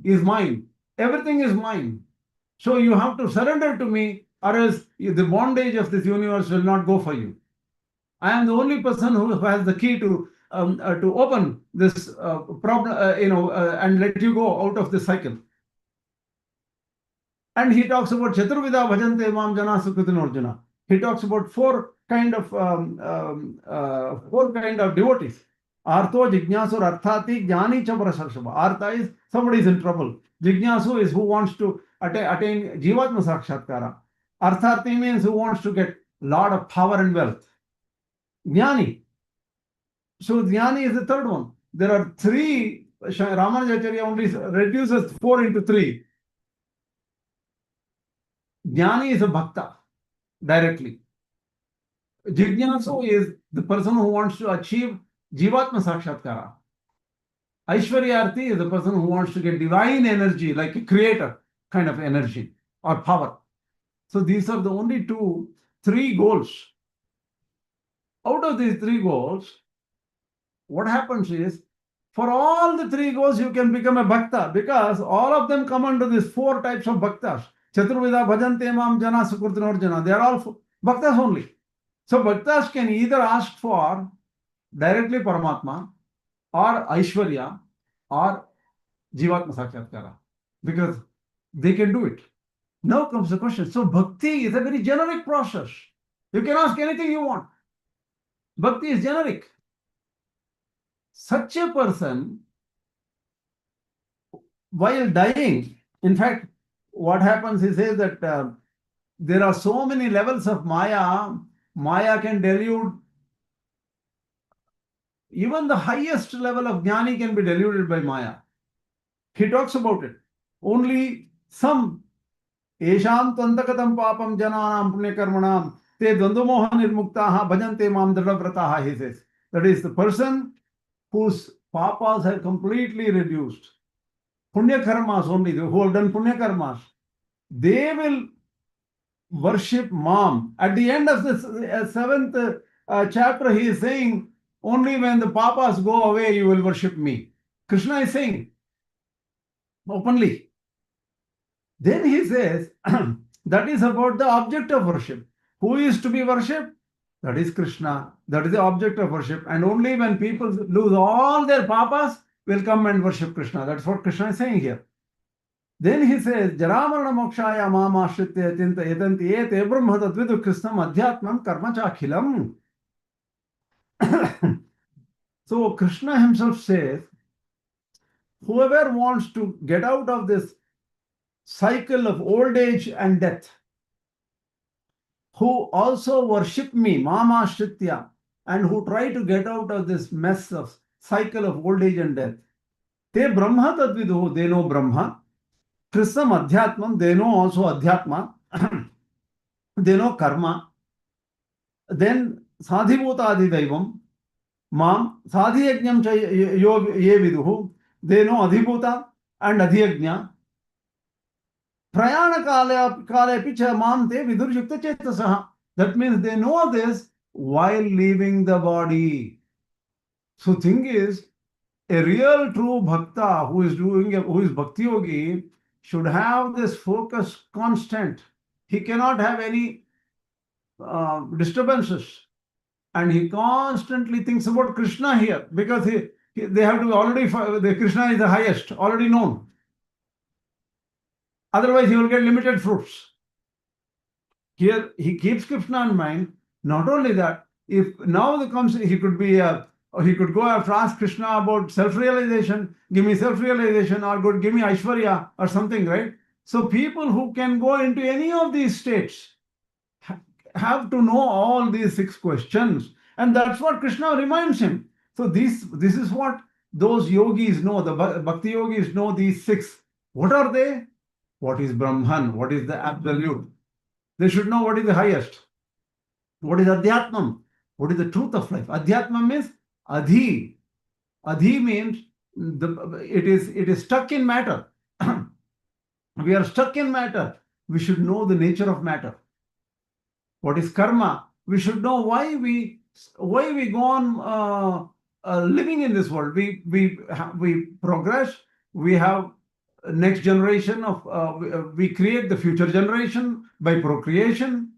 is mine. Everything is mine. So you have to surrender to me, or else the bondage of this universe will not go for you. I am the only person who has the key to open this problem, and let you go out of this cycle. And he talks about Chaturvida bhajante mam jana sukritin Arjuna. He talks about four kind of devotees. Artho, Jignasur, Arthati, Jnani, Chaparasarshava. Artha is somebody is in trouble. Jignasu is who wants to attain Jivatma Sakshatkara. Arthati means who wants to get lot of power and wealth. Jnani. So Jnani is the third one. There are three. Ramanuja.org only reduces 4 into 3. Jnani is a bhakta directly. Jignasu is the person who wants to achieve Jivatma Sakshatkara. Aishwaryarthi is the person who wants to get divine energy, like a creator kind of energy or power. So these are the only 3 goals. Out of these 3 goals, what happens is, for all the 3 goals, you can become a bhakta, because all of them come under these 4 types of bhaktas. Chaturvida bhajante mam jana sukurtinarjana. They are all bhaktas only. So bhaktas can either ask for directly Paramatma, or Aishwarya, or Jivatma Sakshatkara, because they can do it. Now comes the question. So bhakti is a very generic process. You can ask anything you want. Bhakti is generic. Such a person, while dying, in fact, what happens, he says that there are so many levels of Maya. Maya can delude. Even the highest level of Jnani can be deluded by Maya. He talks about it. Only some Esham Tantakatam Papam Jananam Punyakarmanam Te Dvandumoha Nirmuktaha Bhajante Mam Dradavrataha, he says. That is the person whose papas have completely reduced. Punya karmas only, who have done punya karmas, they will worship Mam. At the end of the 7th chapter, he is saying, only when the papas go away, you will worship me. Kṛṣṇa is saying openly. Then he says, that is about the object of worship. Who is to be worshipped? That is Kṛṣṇa. That is the object of worship. And only when people lose all their papas, will come and worship Kṛṣṇa. That's what Kṛṣṇa is saying here. Then he says, Jaramarana mokshaya mamashritya tinta yedanti ete brahma tadvidu Kṛṣṇam adhyātmam karma chakhilam. So Kṛṣṇa himself says, whoever wants to get out of this cycle of old age and death, who also worship me, mamashritya, and who try to get out of this mess of cycle of old age and death, te brahma tadvidu, they know Brahma, Kṛṣṇam adhyātmam, they know also Adhyātma, they know karma, then Adhibhūta adidaivam, mam sadhiyajñam cha ye viduhu, they know Adhibhūta and Adhyajña. Prayana kale picha mam te vidur yukta chetasaha. That means they know this while leaving the body. So thing is, a real true bhakta who is bhakti yogi should have this focus constant. He cannot have any disturbances. And he constantly thinks about Kṛṣṇa here, because they have to already, the Kṛṣṇa is the highest, already known. Otherwise, he will get limited fruits. Here, he keeps Kṛṣṇa in mind. Not only that, if now there comes, he could go after ask Kṛṣṇa about self-realization, give me self-realization, or good, give me Aishwarya or something, right? So people who can go into any of these states have to know all these 6 questions. And that's what Kṛṣṇa reminds him. So this is what those yogis know, the bhakti yogis know these 6. What are they? What is Brahman? What is the absolute? They should know what is the highest. What is Adhyātma? What is the truth of life? Adhyātma means Adhi. Adhi means it is stuck in matter. We are stuck in matter. We should know the nature of matter. What is karma? We should know why we go on living in this world. We progress. We have next generation of we create the future generation by procreation.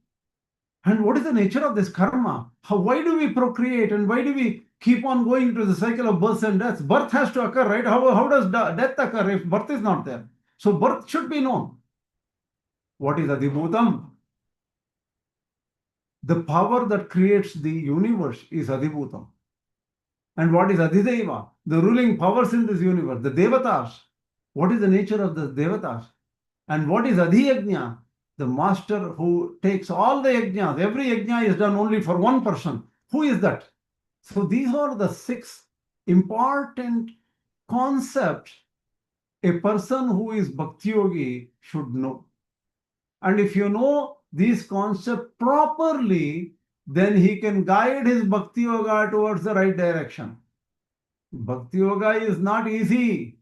And what is the nature of this karma? Why do we procreate, and why do we keep on going to the cycle of births and deaths? Birth has to occur, right? How does death occur if birth is not there? So birth should be known. What is Adhibhūtam? The power that creates the universe is Adhibhūtam. And what is Adhidaiva? The ruling powers in this universe, the Devatas. What is the nature of the Devatas? And what is Adhyātma? The master who takes all the yajnas. Every yajna is done only for one person. Who is that? So these are the 6 important concepts a person who is Bhakti Yogi should know. And if you know these concepts properly, then he can guide his Bhakti Yoga towards the right direction. Bhakti Yoga is not easy.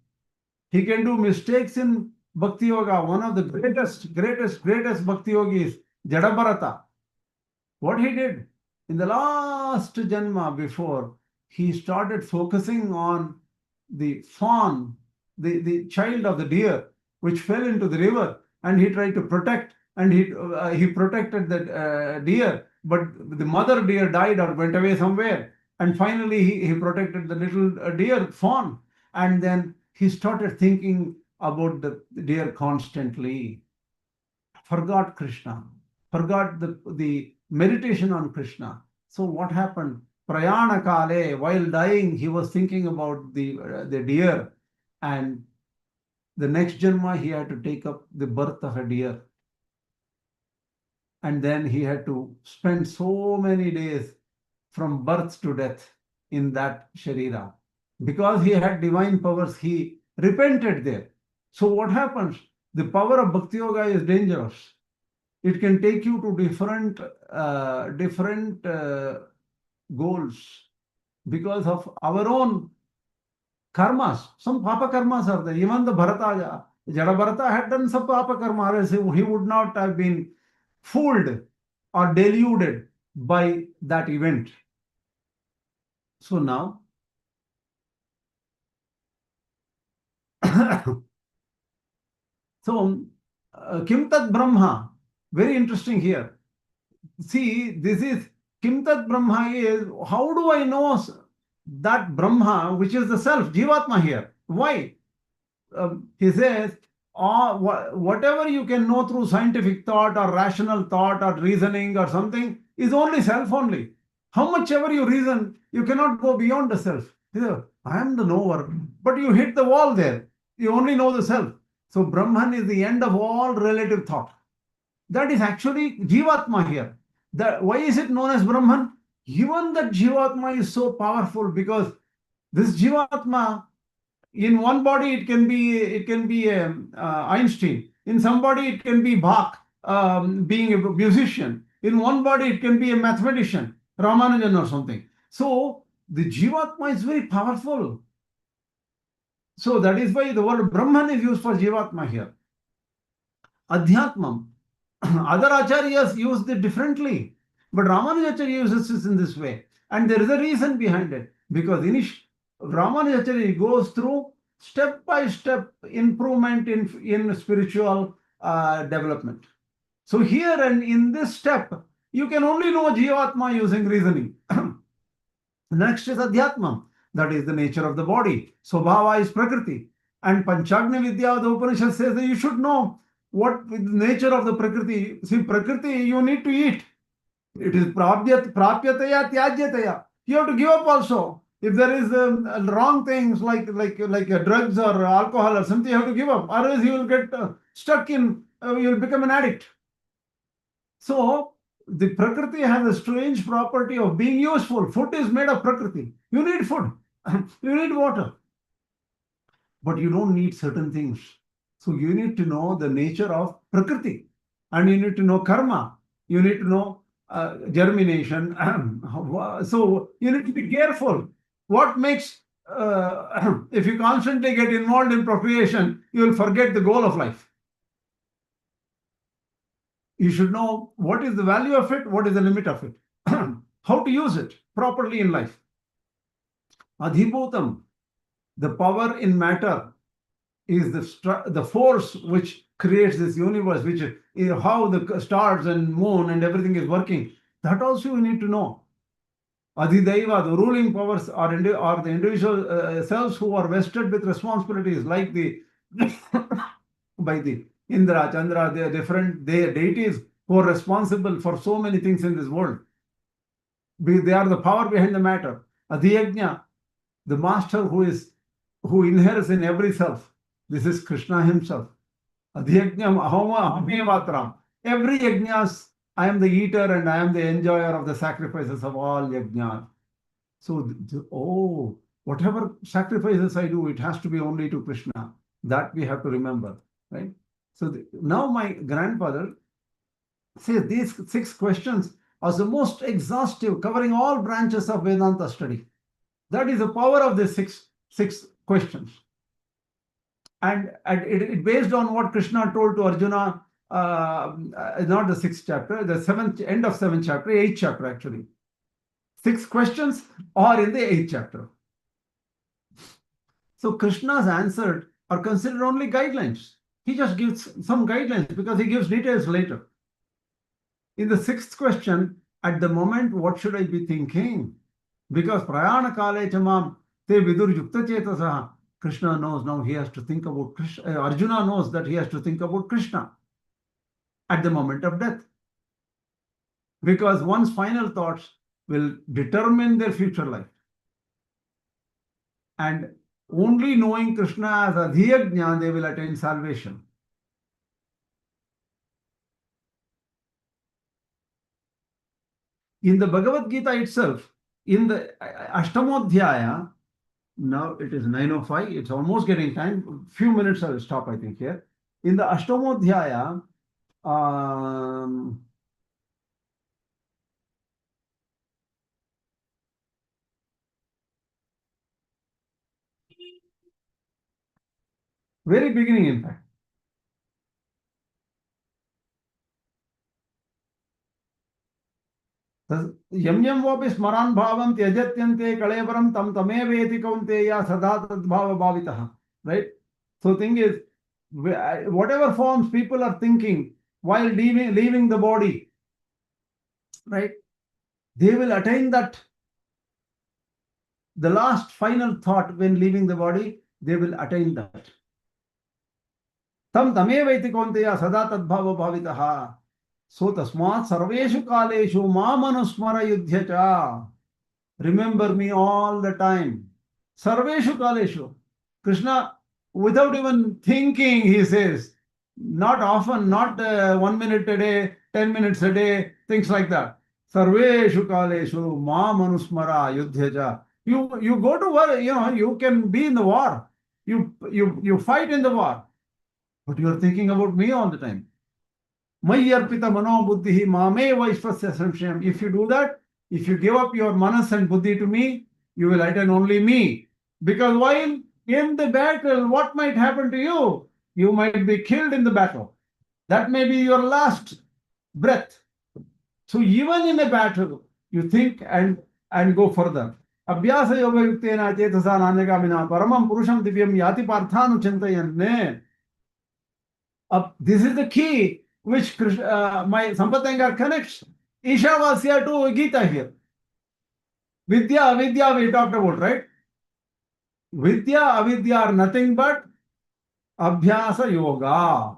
He can do mistakes in Bhakti Yoga. One of the greatest Bhakti Yogis, Jadabharata. What he did in the last Janma before, he started focusing on the fawn, the child of the deer, which fell into the river, and he tried to protect, and he protected the deer, but the mother deer died or went away somewhere. And finally, he protected the little deer fawn. And then he started thinking about the deer constantly. Forgot Kṛṣṇa, forgot the meditation on Kṛṣṇa. So what happened? Prayana kale, while dying, he was thinking about the deer. And the next Janma, he had to take up the birth of a deer. And then he had to spend so many days from birth to death in that Sharira. Because he had divine powers, he repented there. So what happens? The power of Bhakti Yoga is dangerous. It can take you to different goals because of our own karmas. Some papa karmas are there. Even the Bharata, Jadabharata had done some papa karma. He would not have been fooled or deluded by that event. So now, Kim Tat Brahma, very interesting here. See, this is Kim Tat Brahma is, how do I know that Brahma, which is the self, Jivatma here? Why? He says, whatever you can know through scientific thought or rational thought or reasoning or something is only self only. How much ever you reason, you cannot go beyond the self. He says, I am the knower, but you hit the wall there. You only know the self. So Brahman is the end of all relative thought. That is actually Jivatma here. Why is it known as Brahman? Even that Jivatma is so powerful because this Jivatma, in one body it can be Einstein. In somebody it can be Bach, being a musician. In one body it can be a mathematician, Ramanujan or something. So the Jivatma is very powerful. So that is why the word Brahman is used for Jivatma here. Adhyātma. Other acharyas use it differently, but Ramanuja.org uses it in this way. And there is a reason behind it. Because Ramanuja.org goes through step-by-step improvement in spiritual development. So here and in this step, you can only know Jivatma using reasoning. Next is Adhyātma. That is the nature of the body. Swabhava is Prakriti. And Panchagni Vidyā, the Upanishad says that you should know what the nature of the Prakriti. See, Prakriti, you need to eat. It is prapyataya, tyajyataya. You have to give up also. If there is wrong things like drugs or alcohol or something, you have to give up. Otherwise, you will get stuck in, you will become an addict. So, the Prakriti has a strange property of being useful. Food is made of Prakriti. You need food. You need water. But you don't need certain things. So you need to know the nature of Prakriti. And you need to know karma. You need to know germination. So you need to be careful. What makes, if you constantly get involved in procreation, you will forget the goal of life. You should know what is the value of it, what is the limit of it, how to use it properly in life. Adhibhūtam, the power in matter, is the force which creates this universe, which is how the stars and moon and everything is working. That also you need to know. Adhidaiva, the ruling powers are the individual selves who are vested with responsibilities like by the Indra, Chandra, they are different deities who are responsible for so many things in this world. They are the power behind the matter. Adhyātma, the master who inheres in every self. This is Kṛṣṇa himself. Adhyātma ahoma ahmevatram. Every yajnas, I am the eater and I am the enjoyer of the sacrifices of all yajnas. So, whatever sacrifices I do, it has to be only to Kṛṣṇa. That we have to remember, right? So now my grandfather says these 6 questions are the most exhaustive, covering all branches of Vedanta study. That is the power of the six questions. And it based on what Kṛṣṇa told to Arjuna, not the 6th chapter, the 7th, end of 7th chapter, 8th chapter actually. 6 questions are in the 8th chapter. So Kṛṣṇa's answers are considered only guidelines. He just gives some guidelines because he gives details later. In the 6th question, at the moment, what should I be thinking? Because prayana kale chamam te vidur yukta chetasaha. Kṛṣṇa knows now he has to think about Kṛṣṇa. Arjuna knows that he has to think about Kṛṣṇa at the moment of death. Because one's final thoughts will determine their future life. And only knowing Kṛṣṇa as Adhyātma, they will attain salvation. In the Bhagavad Gītā itself, in the Ashtamodhyāya, now it is 9:05, it's almost getting time. Few minutes I will stop, I think, here. In the Ashtamodhyāya, very beginning, in fact. Yam yam vapi smaran bhavam tyajatyante kalevaram tam tameveti kaunteya sada tadbhava bhavitaha. Right? So thing is, whatever forms people are thinking while leaving the body, right? They will attain that. The last final thought when leaving the body, they will attain that. Tam tameveti kaunteya sada tadbhava bhavitaha. So tasmat sarveshu kaleshu mamanusmara yudhyacha. Remember me all the time. Sarveshu kaleshu. Kṛṣṇa, without even thinking, he says, not often, not 1 minute a day, 10 minutes a day, things like that. Sarveshu kaleshu mamanusmara yudhyacha. You go to war, you can be in the war. You fight in the war. But you are thinking about me all the time. Mayyarpita mano buddhihi mame vaishvasya samshayam. If you do that, if you give up your manas and buddhi to me, you will attain only me. Because while in the battle, what might happen to you? You might be killed in the battle. That may be your last breath. So even in a battle, you think and go further. Abhyasa yoga yuktena chetasa nanyagamina paramam purusham divyam yati parthanu chintayanne. This is the key which my Sampath connects Īśāvāsya to Gītā here. Vidyā, Avidyā we talked about, right? Vidyā, Avidyā are nothing but Abhyasa Yoga.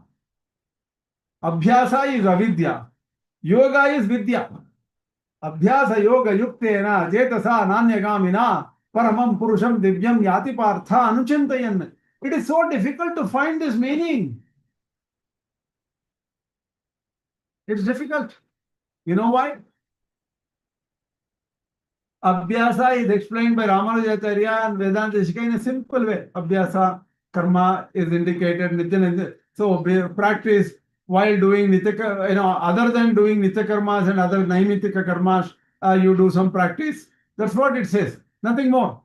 Abhyasa is Avidyā. Yoga is Vidyā. Abhyasa Yoga Yuktena Jetasa Nanyagamina Paramam Purusham Divyam Yati Partha Anuchintayan. It is so difficult to find this meaning. It's difficult. You know why? Abhyasa is explained by Ramanuja.org and Vedāntic in a simple way. Abhyasa, karma is indicated. So practice while doing nitya, other than doing nitya karmas and other naimitika karmas, you do some practice. That's what it says. Nothing more.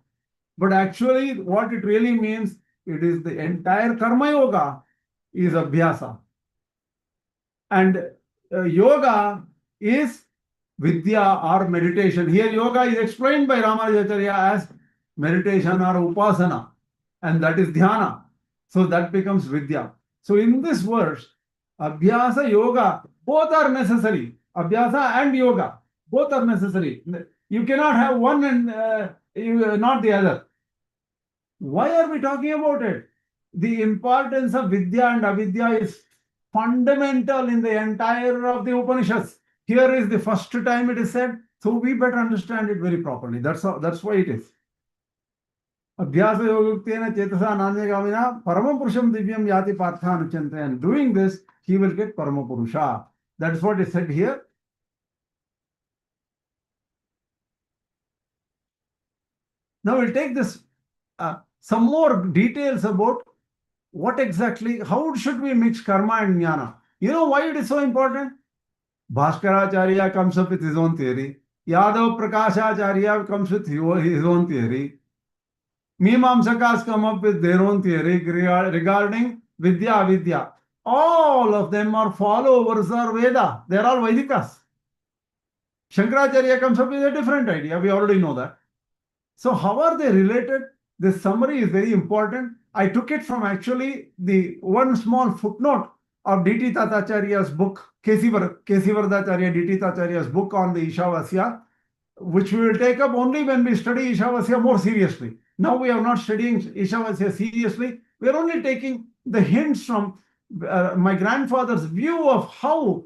But actually, what it really means, it is the entire karma yoga is abhyasa. And yoga is Vidyā or meditation. Here yoga is explained by Rāmānuja.org as meditation or upasana, and that is dhyana. So that becomes Vidyā. So in this verse, Abhyasa, yoga, both are necessary. Abhyasa and yoga, both are necessary. You cannot have one and not the other. Why are we talking about it? The importance of Vidyā and Avidyā is fundamental in the entire of the Upanishads. Here is the first time it is said, so we better understand it very properly. That's why it is. Abhyasa yoguktena chetasa nanyagamina paramapurusham divyam yati parthanuchante. And doing this, he will get paramapurusha. That's what is said here. Now we'll take this, some more details about what exactly, how should we mix karma and jnana. You know why it is so important? Śaṅkarācārya comes up with his own theory. Yadav Prakashacharya comes with his own theory. Mīmāmsakas come up with their own theory regarding Vidyā, Avidyā. All of them are followers of Veda. They are all Vedikas. Śaṅkarācārya comes up with a different idea. We already know that. So how are they related? This summary is very important. I took it from actually the one small footnote of D.T. Tatacharya's book, Kesivardacharya D.T. Tatacharya's book on the Īśāvāsya, which we will take up only when we study Īśāvāsya more seriously. Now we are not studying Īśāvāsya seriously. We are only taking the hints from my grandfather's view of how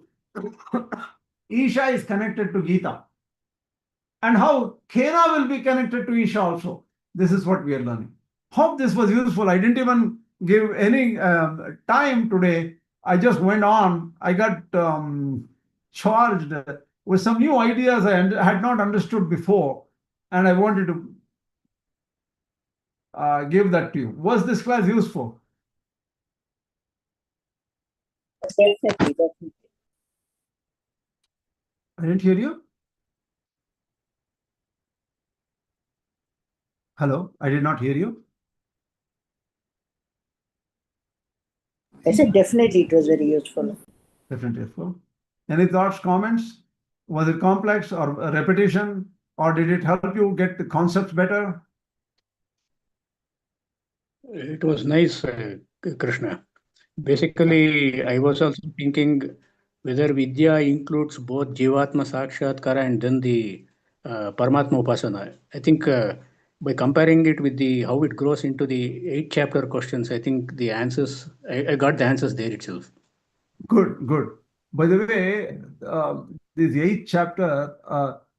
Isha is connected to Gītā and how Kṛṣṇa will be connected to Isha also. This is what we are learning. Hope this was useful. I didn't even give any time today. I just went on. I got charged with some new ideas I had not understood before, and I wanted to give that to you. Was this class useful? Definitely. I didn't hear you. Hello, I did not hear you. I said definitely it was very useful. Definitely useful. Any thoughts, comments? Was it complex or a repetition, or did it help you get the concepts better? It was nice, Kṛṣṇa. Basically, I was also thinking whether Vidyā includes both Jivatma Sakshatkara and then the Paramatma Upasana. I think by comparing it with how it grows into the 8 chapter questions, I think the answers, I got the answers there itself. Good, good. By the way, this 8th chapter,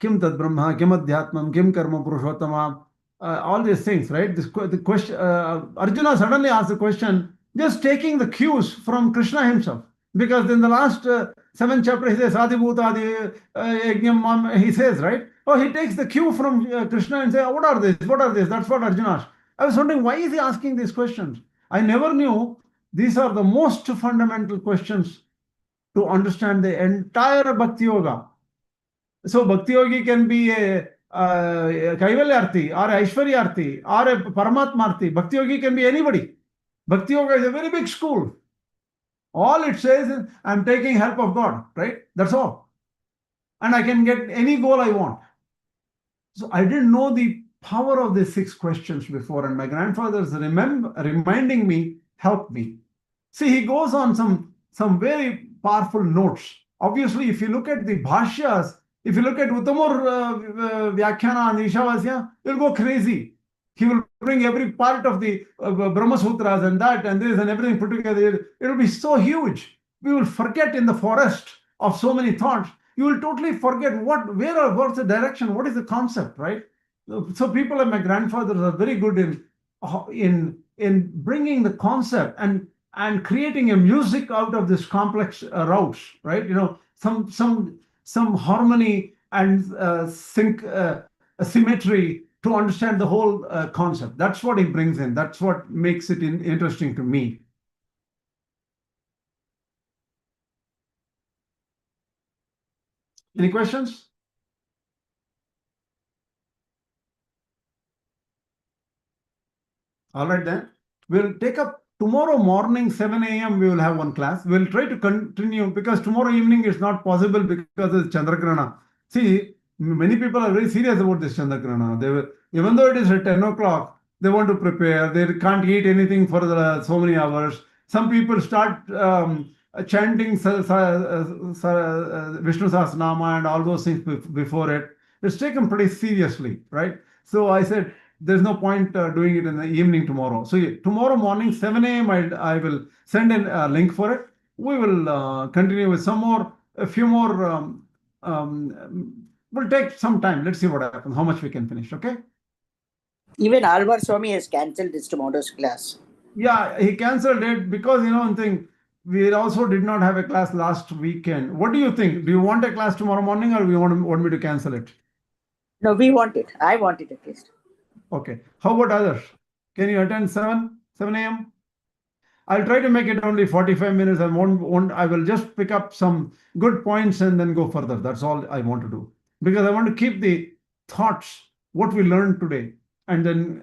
Kim Tad Brahma, Kim Adhyātmam, Kim Karma Purushottama, all these things, right? The question, Arjuna suddenly asked the question, just taking the cues from Kṛṣṇa himself. Because in the last 7th chapter, he says, Adhibhūta, Yajñam, he says, right? Oh, he takes the cue from Kṛṣṇa and says, what are these? What are these? That's what Arjuna asked. I was wondering, why is he asking these questions? I never knew these are the most fundamental questions to understand the entire Bhakti Yoga. So Bhakti Yogi can be a Kaivalyarthi or a Aishwaryarthi or a Paramatmarthi. Bhakti Yogi can be anybody. Bhakti Yoga is a very big school. All it says is, I'm taking help of God, right? That's all. And I can get any goal I want. So I didn't know the power of these 6 questions before, and my grandfather's reminding me helped me. See, he goes on some very powerful notes. Obviously, if you look at the bhashyas, if you look at Uttamur Vyakhyana and Īśāvāsya, you'll go crazy. He will bring every part of the Brahma Sutras and that and this and everything put together. It will be so huge. We will forget in the forest of so many thoughts. You will totally forget what's the direction, what is the concept, right? So people like my grandfathers are very good in bringing the concept and creating a music out of this complex routes, right? You know, some harmony and symmetry to understand the whole concept. That's what he brings in. That's what makes it interesting to me. Any questions? All right then. We'll take up tomorrow morning, 7 a.m. we will have one class. We'll try to continue because tomorrow evening is not possible because of Chandragrahana. See, many people are very serious about this Chandragrahana. Even though it is at 10 o'clock, they want to prepare. They can't eat anything for so many hours. Some people start chanting Vishnu Sahasranama and all those things before it. It's taken pretty seriously, right? So I said, there's no point doing it in the evening tomorrow. So tomorrow morning, 7 a.m., I will send in a link for it. we will continue with a few more. We'll take some time. Let's see what happens, how much we can finish, okay? Even Alvar Swami has cancelled this tomorrow's class. Yeah, he cancelled it because, one thing, we also did not have a class last weekend. What do you think? Do you want a class tomorrow morning, or want me to cancel it? No, we want it. I want it at least. Okay. How about others? Can you attend 7 a.m.? I'll try to make it only 45 minutes. I will just pick up some good points and then go further. That's all I want to do. Because I want to keep the thoughts, what we learned today, and then,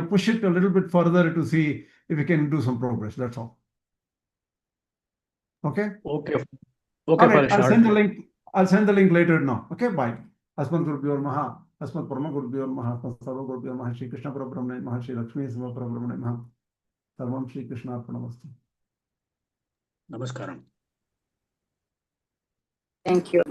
push it a little bit further to see if we can do some progress. That's all. Okay? Okay. Okay, All for right, the I'll short. send the link later now. Okay, bye. Asmat Gurubhyo Namaha, Asmat Parama Gurubhyo Namaha, Asmat Sarva Gurubhyo Namaha, Shri Kṛṣṇa Parabrahmane Namaha, Shri Lakshmi Sarva Parabrahmane Namaha. Sarvam Shri Kṛṣṇa Arpanamastu. Namaskaram. Thank you.